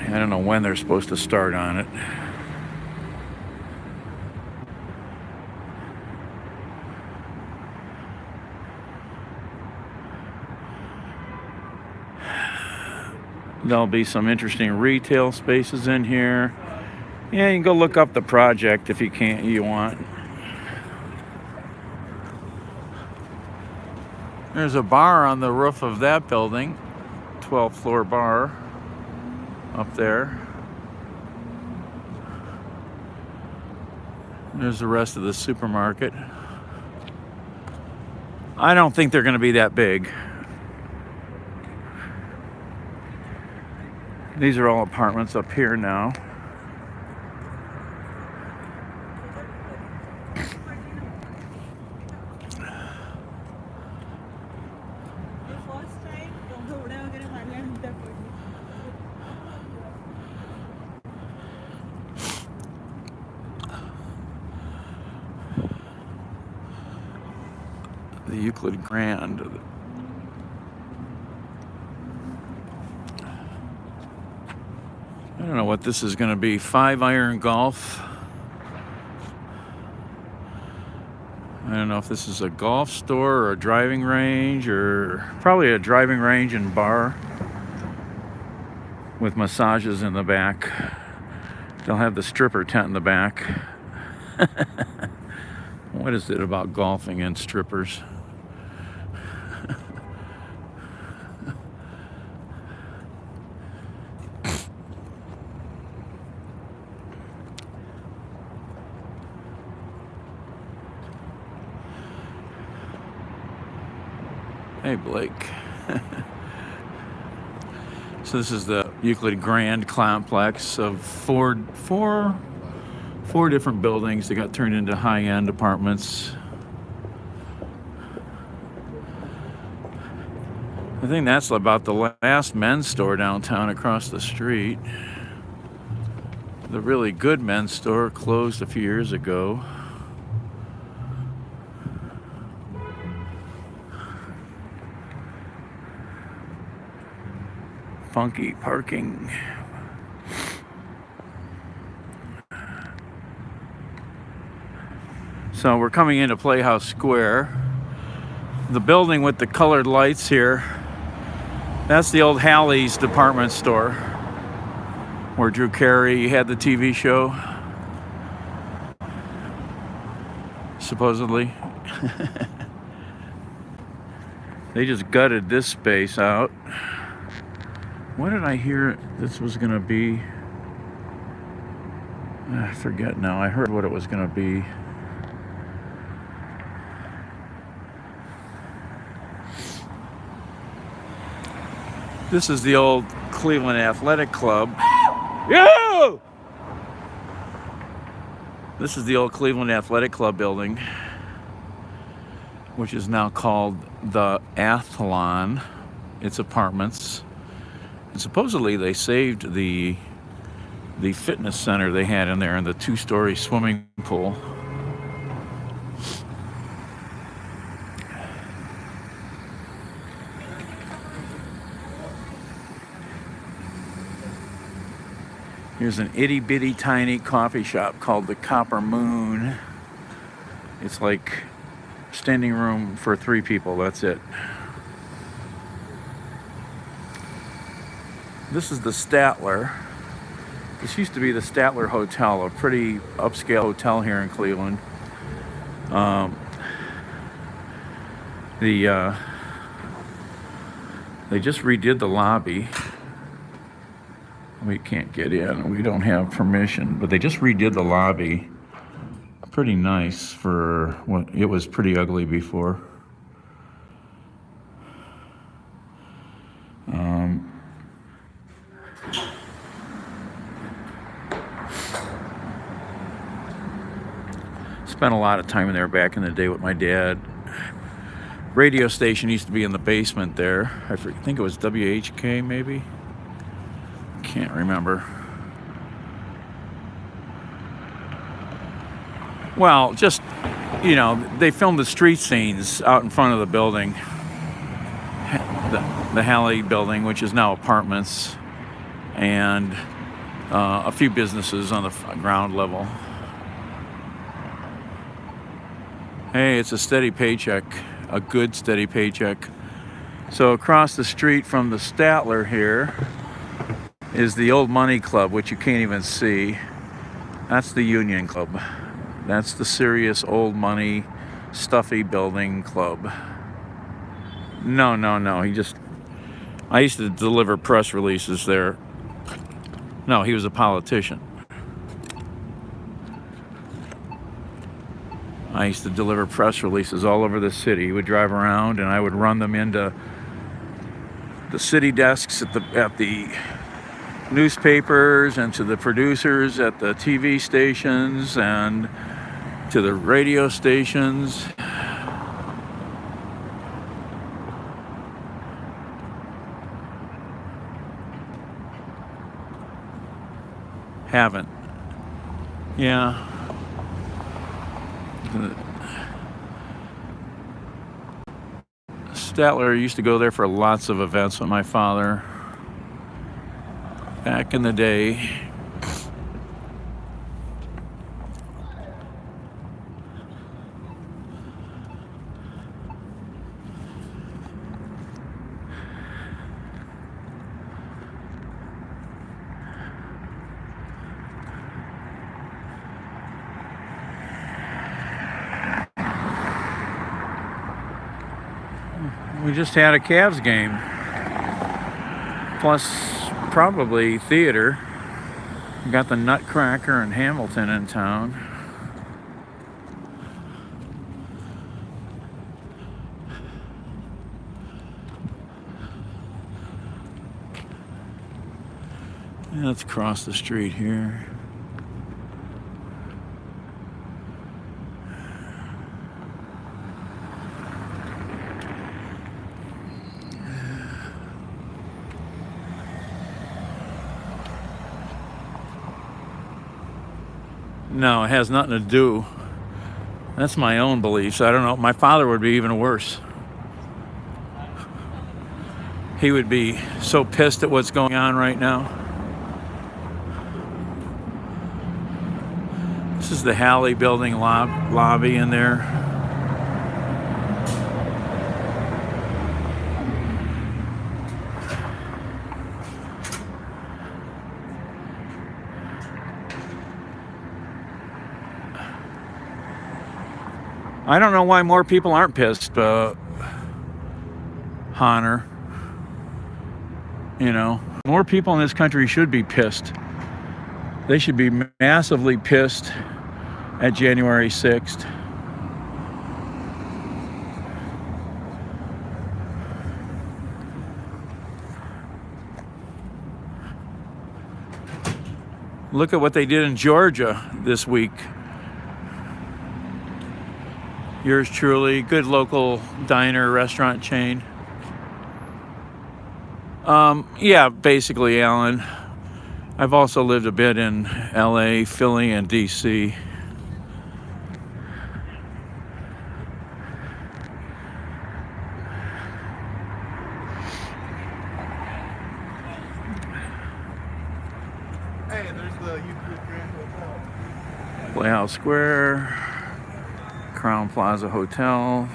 I don't know when they're supposed to start on it. There'll be some interesting retail spaces in here. Yeah, you can go look up the project if you want. There's a bar on the roof of that building. 12th floor bar up there. There's the rest of the supermarket. I don't think they're going to be that big. These are all apartments up here now. The Euclid Grand. I don't know what this is going to be. 5-iron golf. I don't know if this is a golf store or a driving range, or probably a driving range and bar with massages in the back. They'll have the stripper tent in the back. What is it about golfing and strippers? Hey, Blake. So this is the Euclid Grand complex of four different buildings that got turned into high-end apartments. I think that's about the last men's store downtown across the street. The really good men's store closed a few years ago. Funky parking. So we're coming into Playhouse Square. The building with the colored lights here, that's the old Hallie's department store where Drew Carey had the TV show, supposedly. They just gutted this space out. What did I hear this was going to be? I forget now. I heard what it was going to be. This is the old Cleveland Athletic Club. Yo! This is the old Cleveland Athletic Club building, which is now called the Athlon. It's apartments. And supposedly they saved the fitness center they had in there and the 2-story swimming pool. Here's an itty bitty tiny coffee shop called the Copper Moon. It's like standing room for 3 people, that's it. This is the Statler. This used to be the Statler Hotel, a pretty upscale hotel here in Cleveland. They just redid the lobby. We can't get in. We don't have permission, but they just redid the lobby. Pretty nice for what it was pretty ugly before. Spent a lot of time in there back in the day with my dad. Radio station used to be in the basement there. I think it was WHK maybe. Can't remember. Well, just, you know, they filmed the street scenes out in front of the building. The Halley building, which is now apartments, and a few businesses on the ground level. Hey, it's a steady paycheck, a good steady paycheck. So across the street from the Statler here is the Old Money Club, which you can't even see. That's the Union Club. That's the serious old money, stuffy building club. No. I used to deliver press releases there. No, he was a politician. I used to deliver press releases all over the city. He would drive around and I would run them into the city desks at the newspapers and to the producers at the TV stations and to the radio stations. Haven't. Yeah. Statler used to go there for lots of events with my father back in the day. We just had a Cavs game, plus probably theater. We got the Nutcracker in Hamilton in town. Yeah, let's cross the street here. No, it has nothing to do. That's my own beliefs. I don't know. My father would be even worse. He would be so pissed at what's going on right now. This is the Halley building lobby in there. I don't know why more people aren't pissed, Honor. You know, more people in this country should be pissed. They should be massively pissed at January 6th. Look at what they did in Georgia this week. Yours truly, good local diner, restaurant chain. Yeah, basically, Alan. I've also lived a bit in LA, Philly, and DC. Hey, there's the Euclid Grand Hotel. Playhouse Square, Crown Plaza Hotel.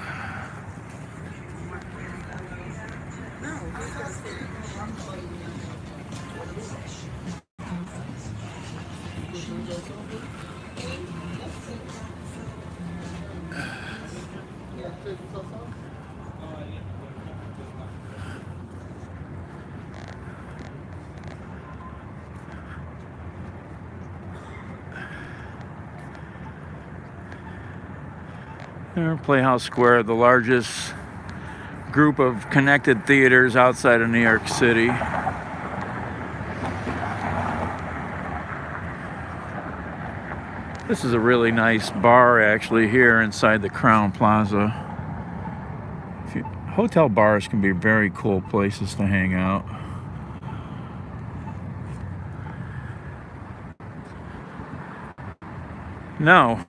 There, Playhouse Square, the largest group of connected theaters outside of New York City. This is a really nice bar actually here inside the Crown Plaza. Hotel bars can be very cool places to hang out. No.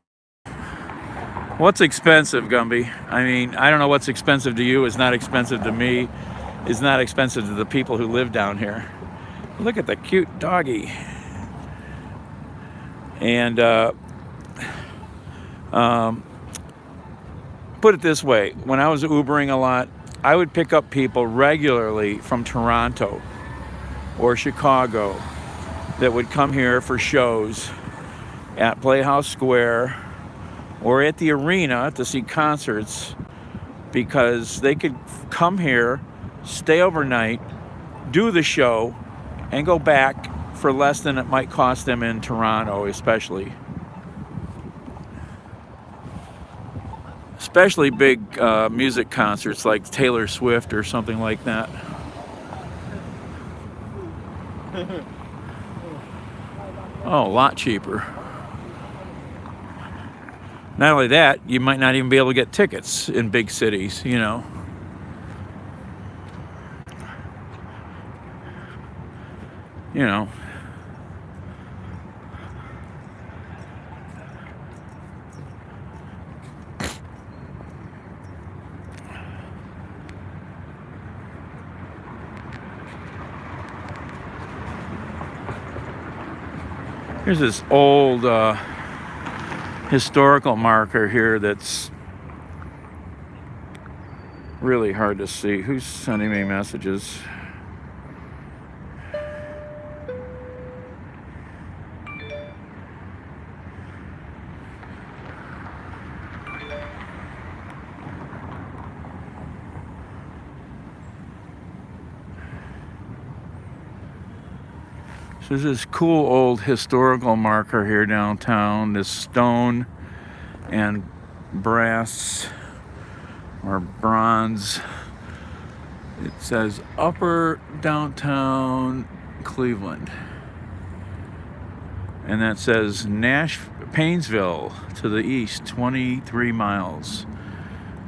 What's expensive, Gumby? I mean, I don't know what's expensive to you. It's not expensive to me. It's not expensive to the people who live down here. Look at the cute doggy. And put it this way, when I was Ubering a lot, I would pick up people regularly from Toronto or Chicago that would come here for shows at Playhouse Square or at the arena to see concerts, because they could come here, stay overnight, do the show, and go back for less than it might cost them in Toronto, especially big music concerts like Taylor Swift or something like that. Oh, a lot cheaper. Not only that, you might not even be able to get tickets in big cities, you know. You know. Here's this old historical marker here that's really hard to see. Who's sending me messages? So there's this cool old historical marker here downtown, this stone and brass or bronze. It says Upper Downtown Cleveland. And that says Painesville to the east, 23 miles.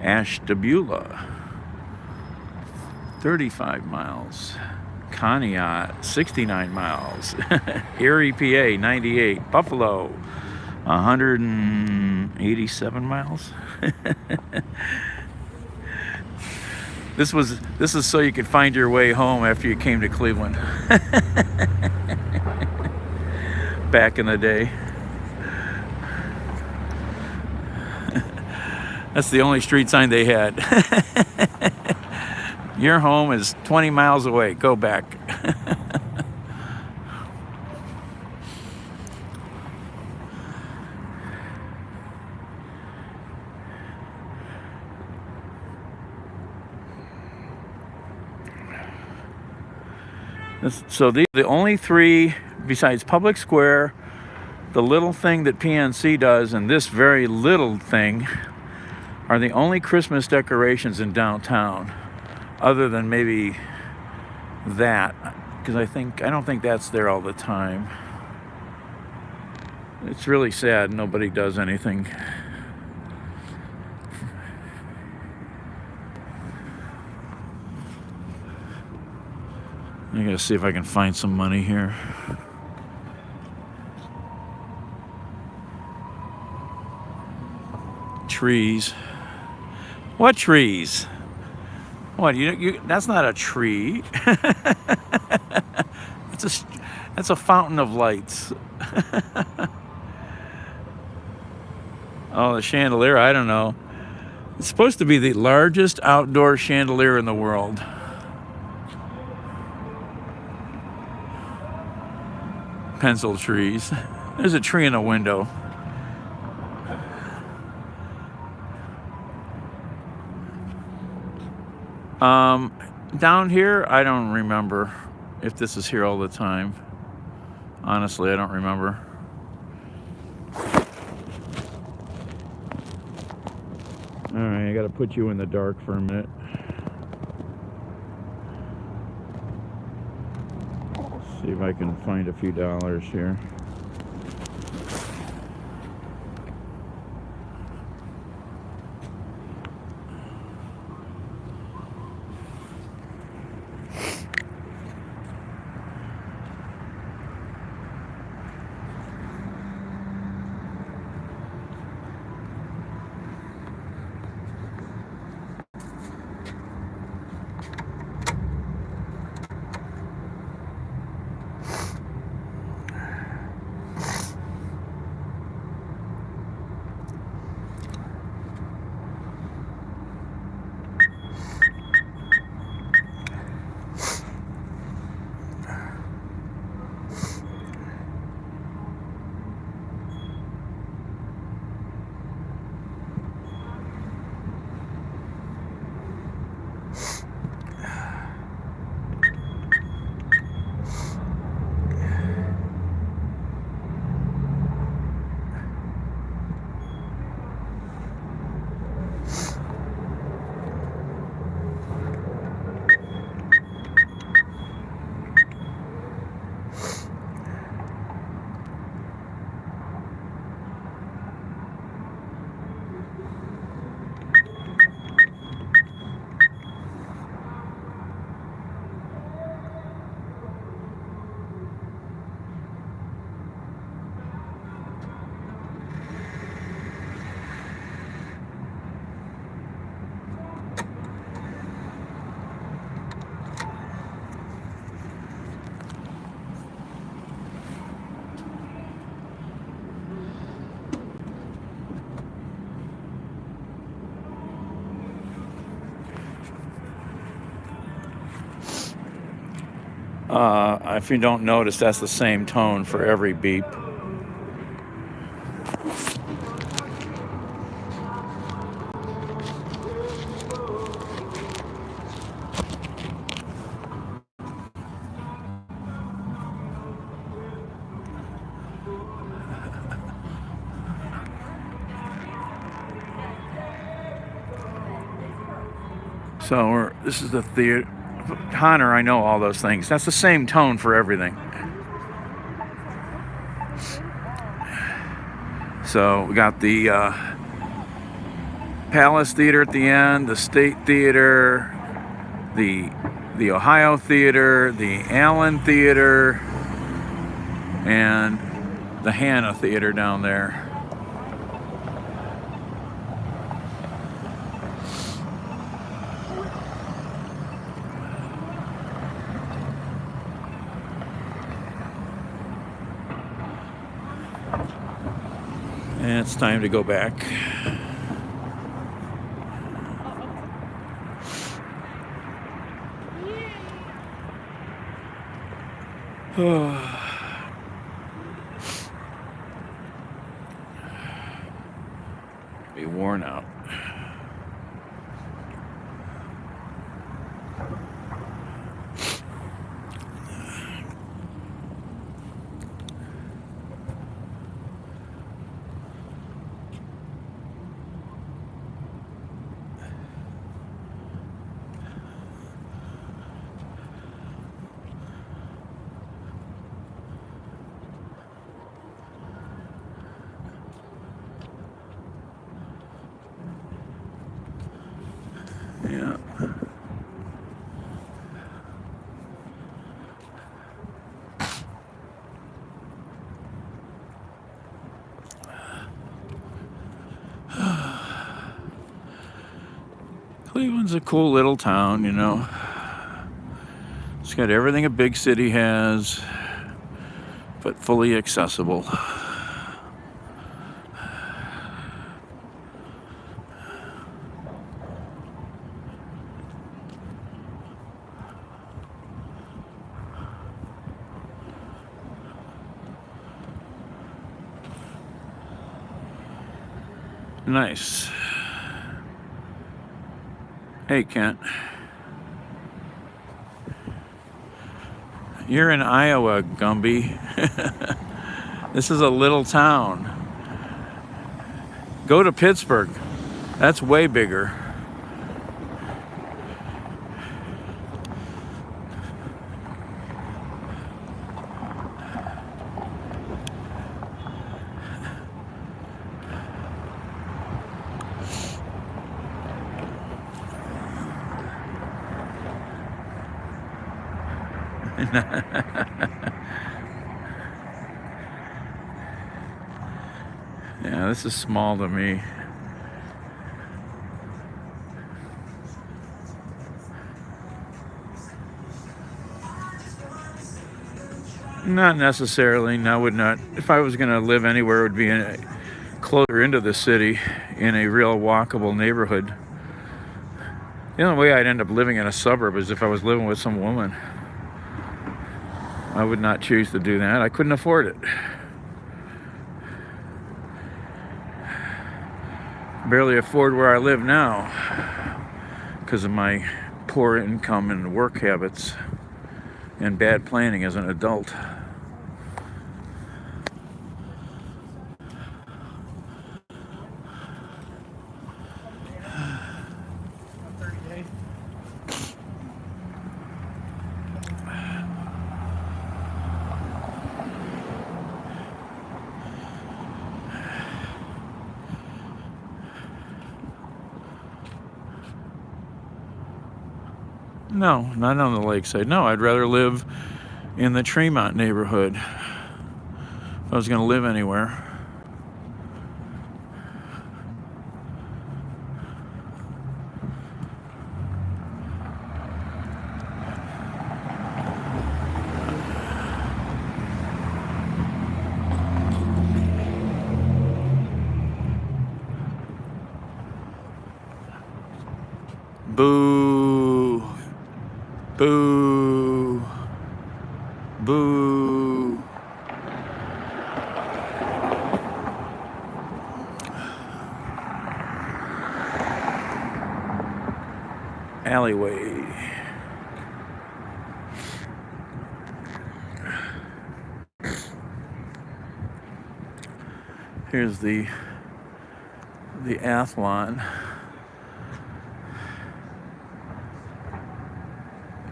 Ashtabula, 35 miles. Conneaut, 69 miles. Erie, PA, 98. Buffalo, 187 miles. This is so you could find your way home after you came to Cleveland. Back in the day. That's the only street sign they had. Your home is 20 miles away. Go back. So these are the only three, besides Public Square, the little thing that PNC does, and this very little thing, are the only Christmas decorations in downtown, other than maybe that, because I don't think that's there all the time. It's really sad nobody does anything I gotta see if I can find some money here. Trees. What trees? What, that's not a tree. That's a fountain of lights. Oh, the chandelier, I don't know. It's supposed to be the largest outdoor chandelier in the world. Pencil trees. There's a tree in a window. Down here, I don't remember if this is here all the time. Honestly, I don't remember. All right, I gotta put you in the dark for a minute. See if I can find a few dollars here. If you don't notice, that's the same tone for every beep. So this is the theater. Connor, I know all those things. That's the same tone for everything. So we got the Palace Theater at the end, the State Theater, the Ohio Theater, the Allen Theater, and the Hannah Theater down there. And it's time to go back. Be worn out. Yeah. Cleveland's a cool little town, you know. It's got everything a big city has, but fully accessible. Nice. Hey, Kent. You're in Iowa, Gumby. This is a little town. Go to Pittsburgh. That's way bigger. Yeah, this is small to me. Not necessarily. I would not. If I was going to live anywhere, it would be closer into the city in a real walkable neighborhood. The only way I'd end up living in a suburb is if I was living with some woman. I would not choose to do that. I couldn't afford it. Barely afford where I live now because of my poor income and work habits and bad planning as an adult. No, not on the lakeside. No, I'd rather live in the Tremont neighborhood if I was going to live anywhere. Boo. Boo. Boo. Alleyway. Here's the Athlon.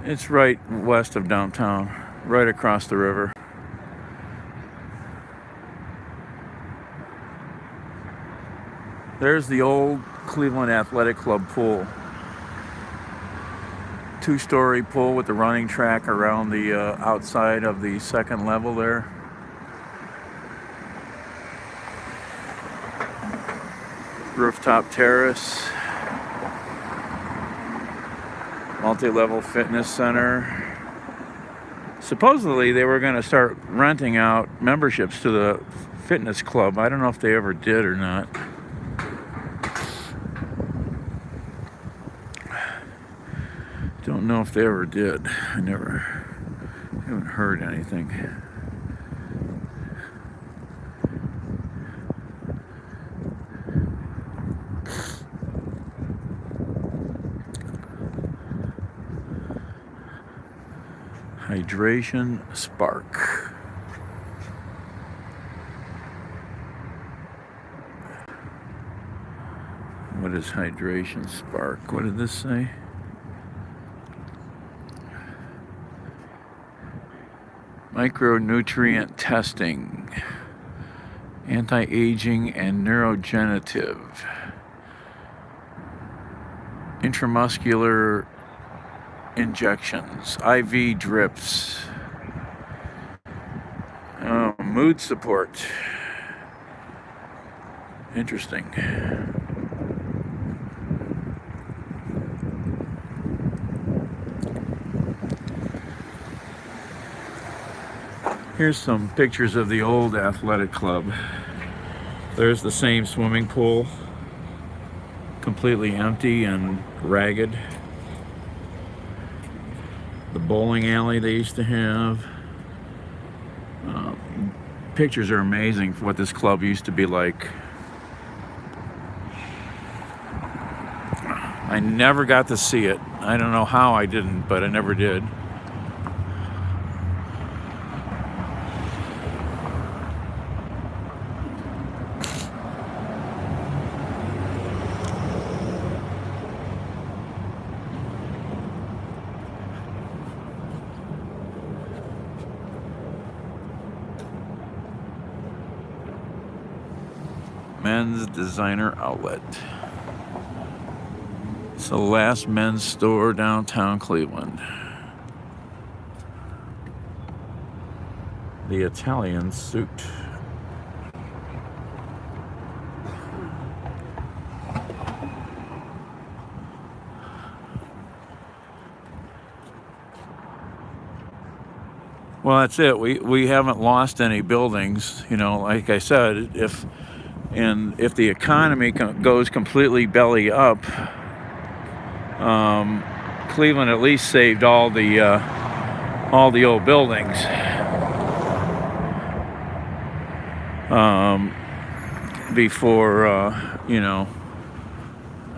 It's right west of downtown, right across the river. There's the old Cleveland Athletic Club pool. Two-story pool with the running track around the outside of the second level there. Rooftop terrace. Multi-level fitness center. Supposedly they were going to start renting out memberships to the fitness club. I don't know if they ever did or not. Don't know if they ever did. I haven't heard anything. Hydration Spark. What is Hydration Spark? What did this say? Micronutrient testing, anti-aging and neurogenerative, intramuscular injections, IV drips, mood support. Interesting. Here's some pictures of the old athletic club. There's the same swimming pool, completely empty and ragged. The bowling alley they used to have. Pictures are amazing for what this club used to be like. I never got to see it. I don't know how I didn't, but I never did. Men's Designer Outlet. It's the last men's store downtown Cleveland. The Italian Suit. Well, that's it. We haven't lost any buildings. You know, like I said, if the economy goes completely belly up, Cleveland at least saved all the old buildings. Before you know,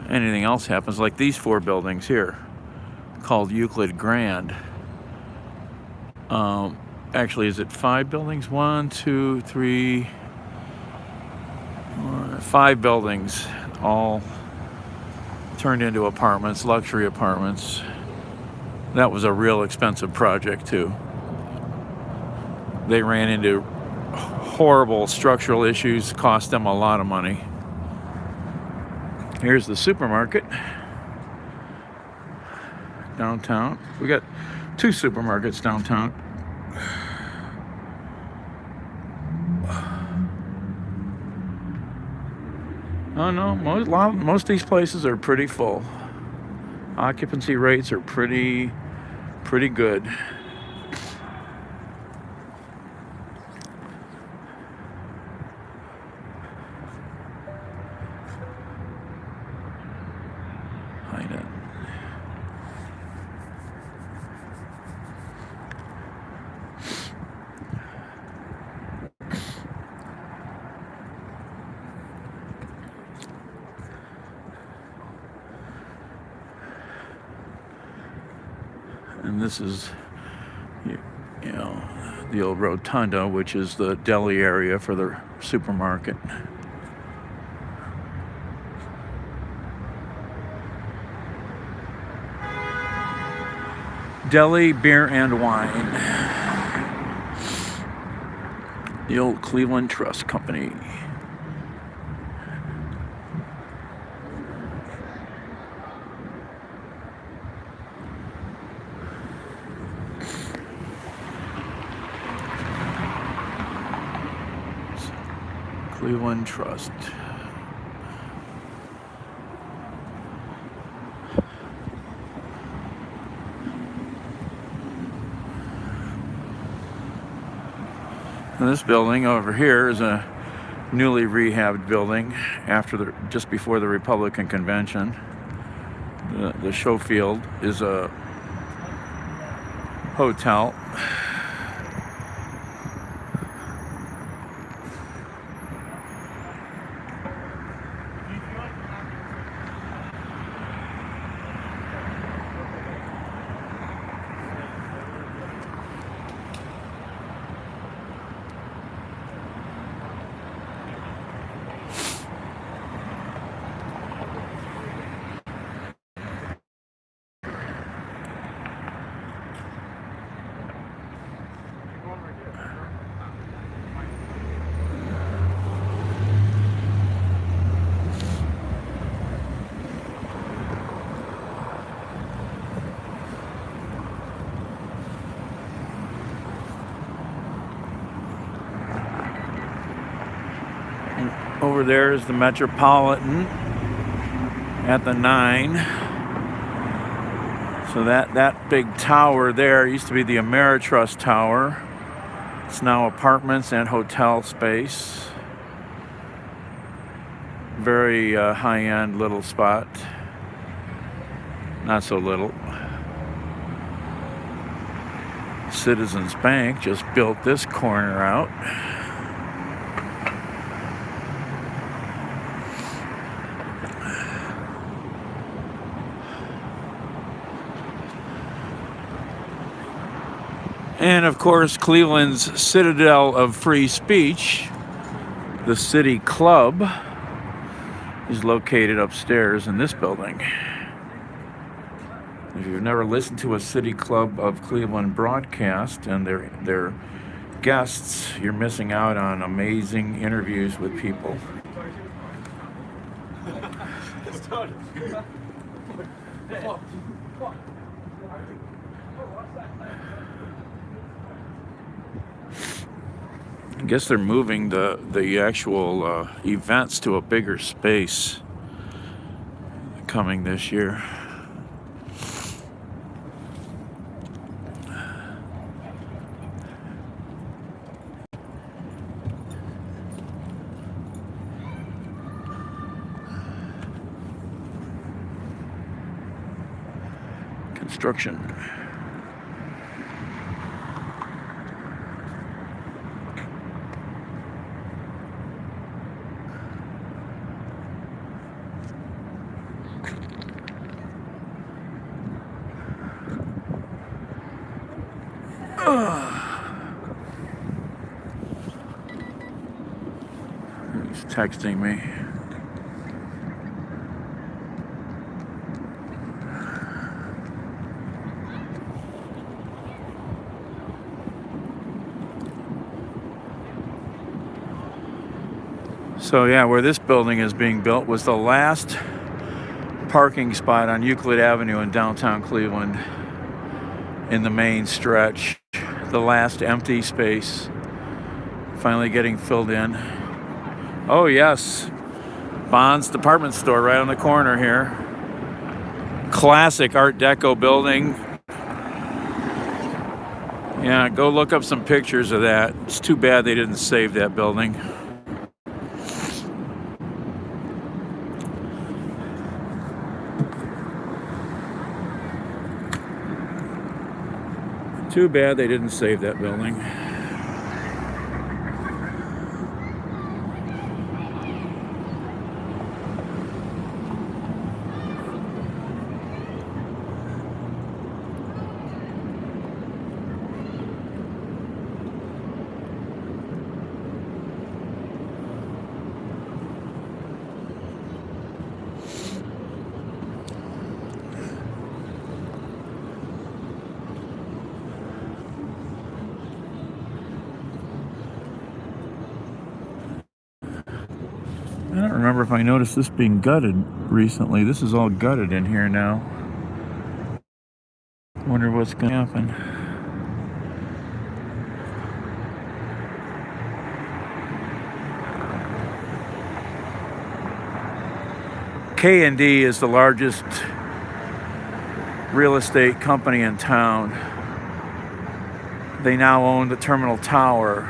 anything else happens, like these 4 buildings here, called Euclid Grand. Actually, is it 5 buildings? 1, 2, 3, 5 buildings, all turned into apartments, luxury apartments. That was a real expensive project too. They ran into horrible structural issues, cost them a lot of money. Here's the supermarket downtown. We got 2 supermarkets downtown. Oh no, most of these places are pretty full. Occupancy rates are pretty good. And this is, you know, the old rotunda, which is the deli area for the supermarket. Deli, beer, and wine. The old Cleveland Trust Company. Cleveland Trust. And this building over here is a newly rehabbed building just before the Republican convention. The show field is a hotel. Over there is the Metropolitan at the 9. So that big tower there used to be the Ameritrust Tower. It's now apartments and hotel space. Very high-end little spot. Not so little. Citizens Bank just built this corner out. And of course, Cleveland's citadel of free speech, the City Club, is located upstairs in this building. If you've never listened to a City Club of Cleveland broadcast and their guests, you're missing out on amazing interviews with people. I guess they're moving the actual events to a bigger space coming this year. Construction. He's texting me. So yeah, where this building is being built was the last parking spot on Euclid Avenue in downtown Cleveland in the main stretch. The last empty space finally getting filled in. Oh yes, Bond's department store right on the corner here. Classic Art Deco building. Yeah, go look up some pictures of that. It's too bad they didn't save that building. Too bad they didn't save that building. I don't remember if I noticed this being gutted recently. This is all gutted in here now. Wonder what's going to happen. K&D is the largest real estate company in town. They now own the Terminal Tower.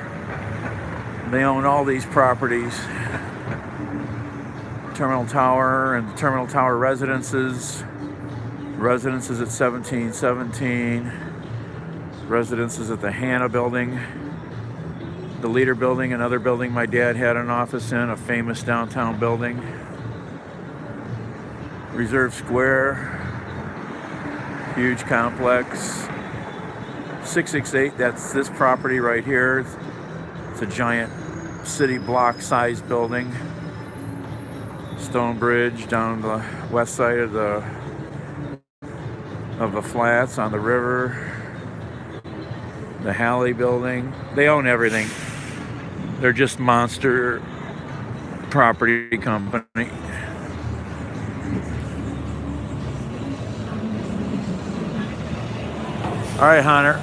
They own all these properties. Terminal Tower and the Terminal Tower residences at 1717, residences at the Hanna building, the Leader building, another building my dad had an office in, a famous downtown building, Reserve Square, huge complex, 668, that's this property right here. It's a giant city block sized building. Stone Bridge down the west side of the flats on the river. The Halley building. They own everything. They're just monster property company. All right, Hunter.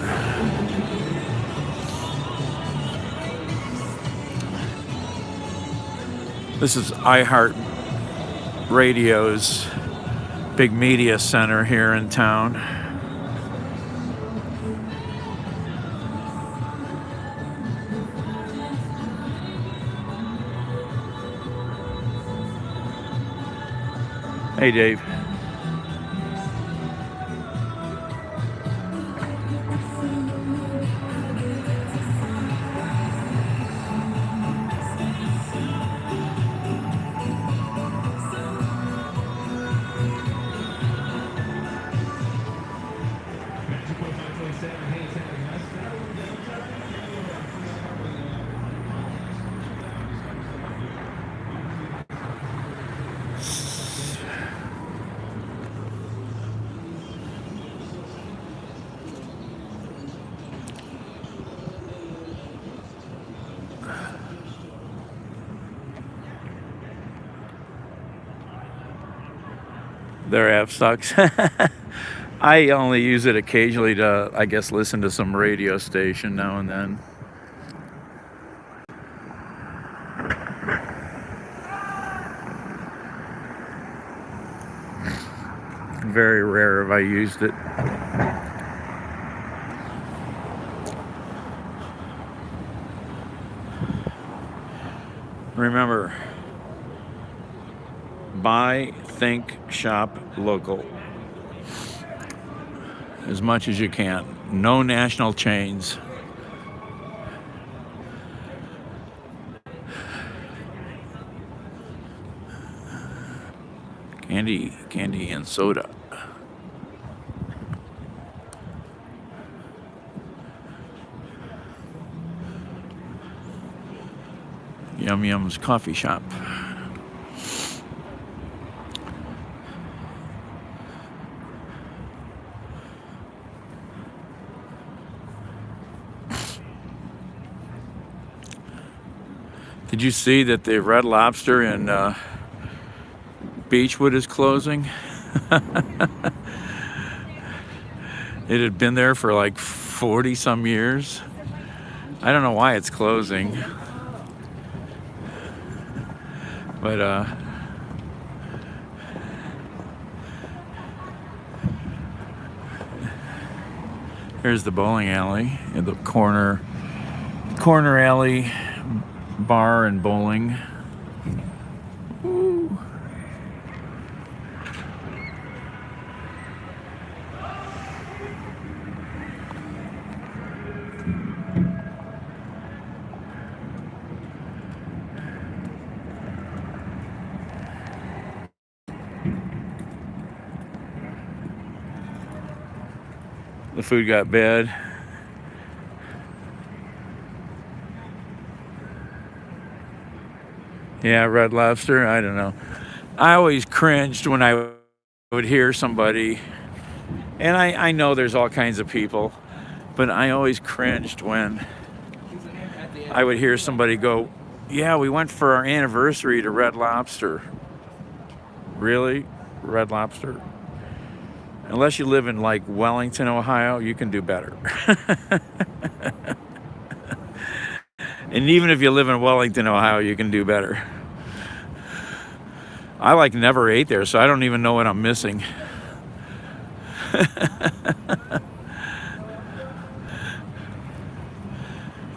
This is iHeart Radio's big media center here in town. Hey, Dave. Their app sucks. I only use it occasionally to, I guess, listen to some radio station now and then. Very rare have I used it. Remember, buy, think, shop local as much as you can. No national chains. Candy and soda. Yum Yum's coffee shop. Did you see that the Red Lobster in Beechwood is closing? It had been there for like 40 some years. I don't know why it's closing. But here's the bowling alley in the corner alley bar and bowling. Woo. The food got bad. Yeah, Red Lobster, I don't know. I always cringed when I would hear somebody, and I know there's all kinds of people, but I always cringed when I would hear somebody go, yeah, we went for our anniversary to Red Lobster. Really? Red Lobster? Unless you live in like Wellington, Ohio, you can do better. And even if you live in Wellington, Ohio, you can do better. I like never ate there, so I don't even know what I'm missing. I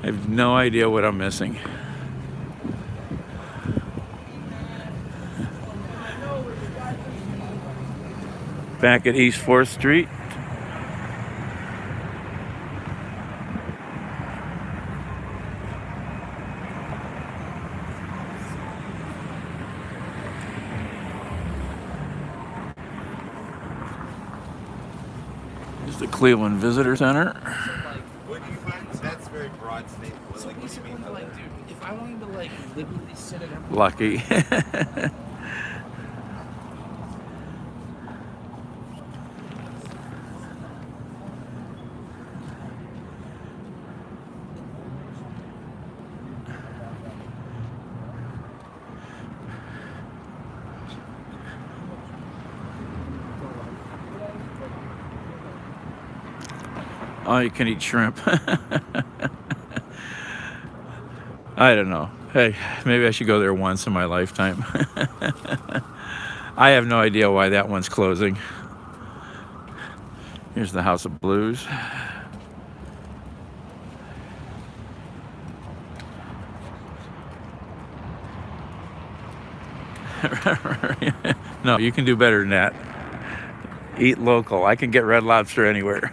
have no idea what I'm missing. Back at East 4th Street. Here's the Cleveland Visitor Center. What do you find? That's very broad statement. So Like, what do you basically, mean? like, dude, if I wanted to like literally sit at every Lucky. Oh, you can eat shrimp. I don't know. Hey, maybe I should go there once in my lifetime. I have no idea why that one's closing. Here's the House of Blues. No, you can do better than that. Eat local. I can get Red Lobster anywhere.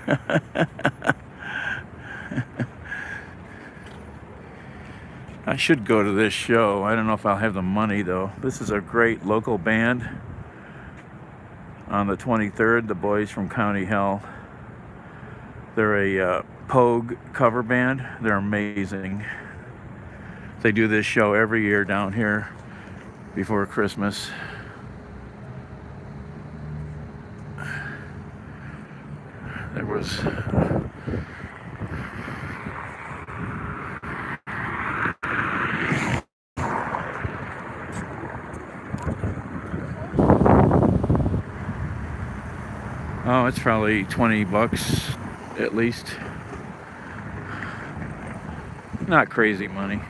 I should go to this show. I don't know if I'll have the money though. This is a great local band. On the 23rd, the boys from County Hell. They're a Pogue cover band. They're amazing. They do this show every year down here before Christmas. There was oh, it's probably $20 at least. Not crazy money.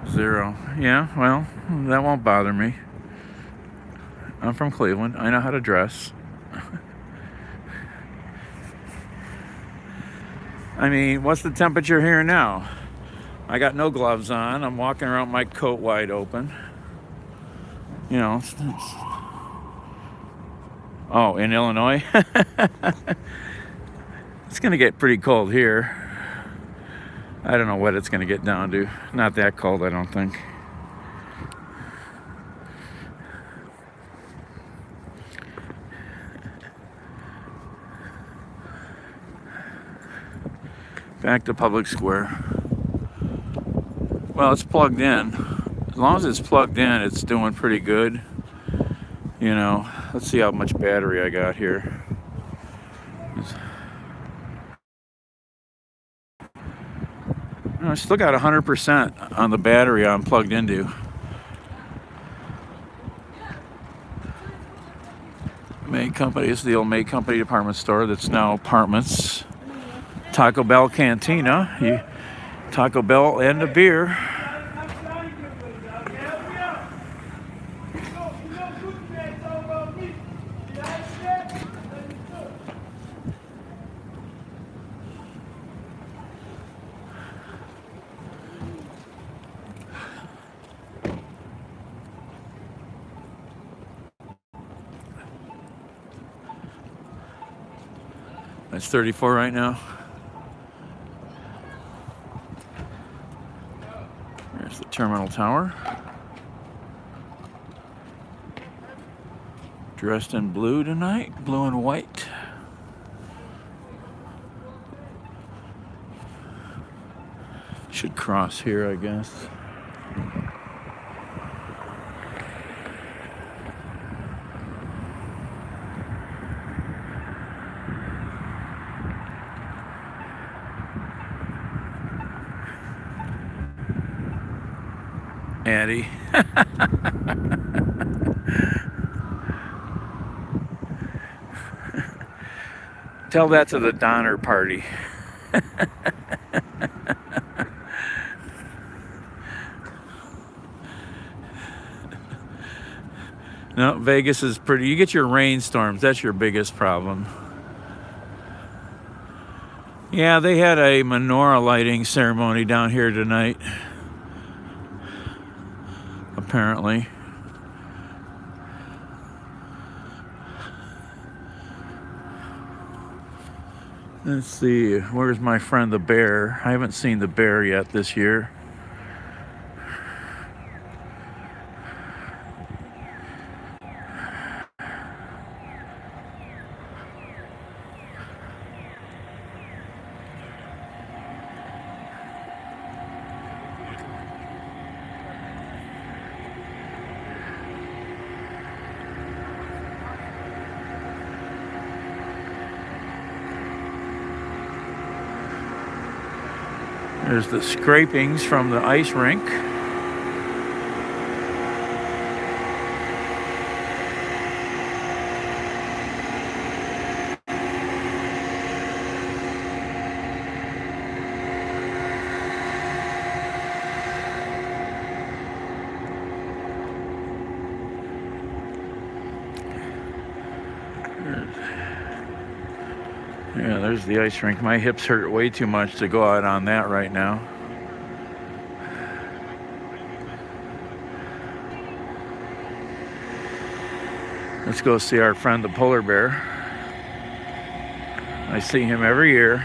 $0. Yeah, well, that won't bother me. I'm from Cleveland. I know how to dress. I mean, what's the temperature here now? I got no gloves on. I'm walking around with my coat wide open. You know, oh, in Illinois? It's going to get pretty cold here. I don't know what it's going to get down to. Not that cold, I don't think. Back to Public Square. Well, it's plugged in. As long as it's plugged in, it's doing pretty good. You know, let's see how much battery I got here. I still got 100% on the battery I'm plugged into. May Company is the old May Company department store that's now apartments. Taco Bell Cantina. Taco Bell and a beer. It's 34 right now. There's the terminal tower. Dressed in blue tonight, blue and white. Should cross here, I guess. Addie. Tell that to the Donner Party. No, Vegas is pretty. You get your rainstorms. That's your biggest problem. Yeah, they had a menorah lighting ceremony down here tonight. Apparently. Let's see, where's my friend the bear? I haven't seen the bear yet this year. There's the scrapings from the ice rink. Yeah, there's the ice rink. My hips hurt way too much to go out on that right now. Let's go see our friend the polar bear. I see him every year.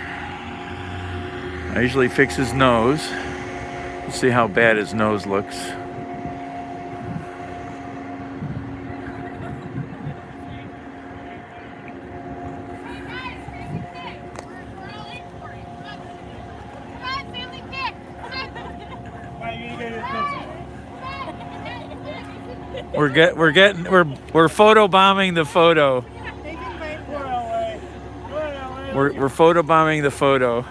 I usually fix his nose. Let's see how bad his nose looks. We're photo bombing the photo. We're photo bombing the photo.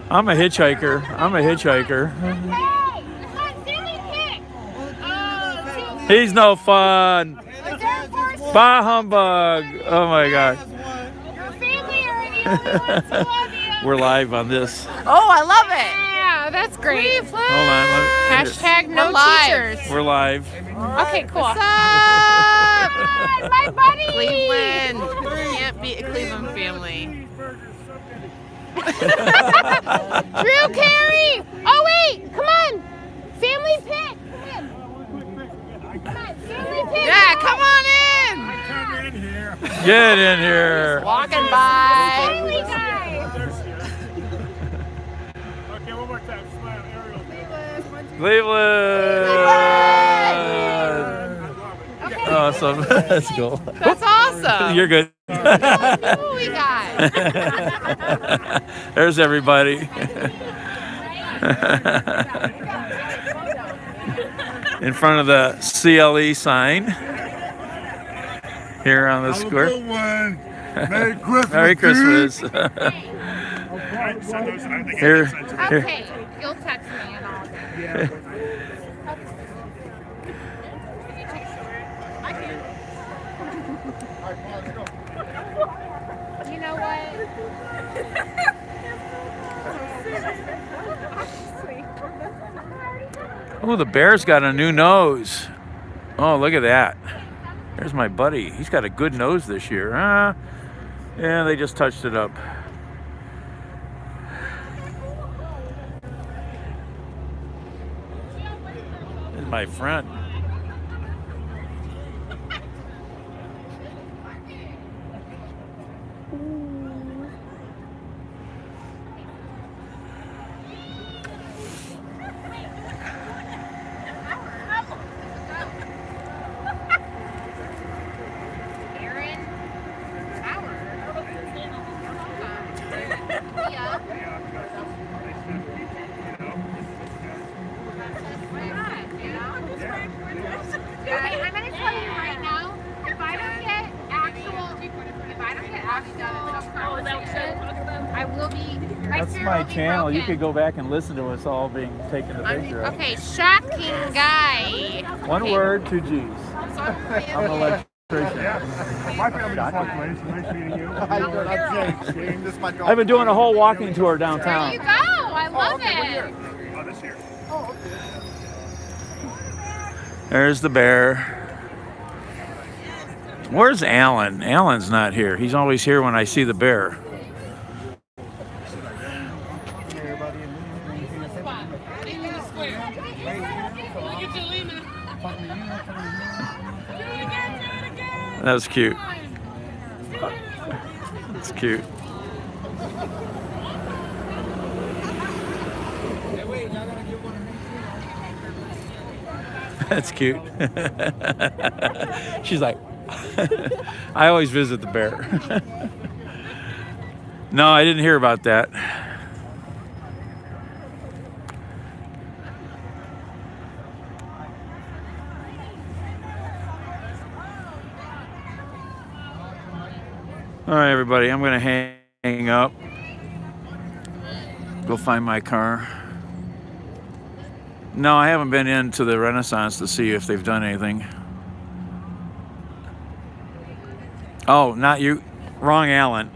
I'm a hitchhiker. He's no fun. Bah humbug. Oh my God. Your family are the only ones who love you. We're live on this. Oh, I love it. Yeah, that's great. Hold on. Hashtag no We're live. teachers. We're live. Okay, cool. What's up? Hi, my buddy. Cleveland. Can't beat a Cleveland family. Drew Carey. Oh, wait. Come on. Family pick. Come on. Family pick. Yeah, come on in. Get in here. Walking by. Family guy. Okay, one more time. Smile, Ariel. Cleveland. Awesome. That's cool. That's awesome. You're good. Who we got? There's everybody. In front of the CLE sign here on the square. Merry Christmas. Merry Christmas. Here. Okay. You'll text me and I'll do it. You know what? Oh, the bear's got a new nose. Oh, look at that. There's my buddy. He's got a good nose this year. Yeah, they just touched it up. This is my friend. Aaron Howard. Yeah. Okay, I'm gonna tell you right now, if I don't get actual conversation, I will be. That's spirit my will be channel. You broken. could go back and listen to us all being taken a picture of. Okay, shocking guy. One Okay. word, 2 G's. I'm an electrician. My family just walked away, so nice meeting you. How you doing? I'm Jake. This is my dog. I've been doing a whole walking tour There you downtown. go. I love it. Oh, this year. There's the bear. Where's Alan? Alan's not here. He's always here when I see the bear. That was cute. That's cute. That's cute. She's like, I always visit the bear. No, I didn't hear about that. All right, everybody, I'm going to hang up. Go find my car. No, I haven't been into the Renaissance to see if they've done anything. Oh, not you. Wrong Alan.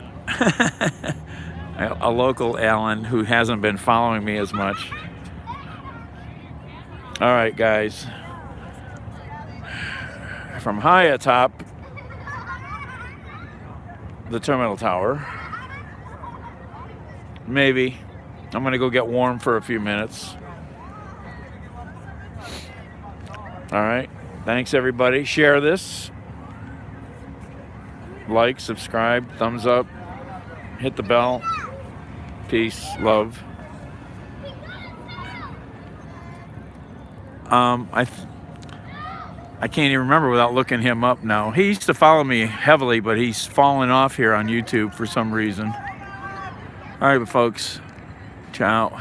A local Alan who hasn't been following me as much. All right, guys. From high atop the terminal tower, maybe. I'm going to go get warm for a few minutes. All right. Thanks, everybody. Share this. Like, subscribe, thumbs up, hit the bell. Peace, love. I can't even remember without looking him up now. He used to follow me heavily, but he's fallen off here on YouTube for some reason. All right, folks. Ciao.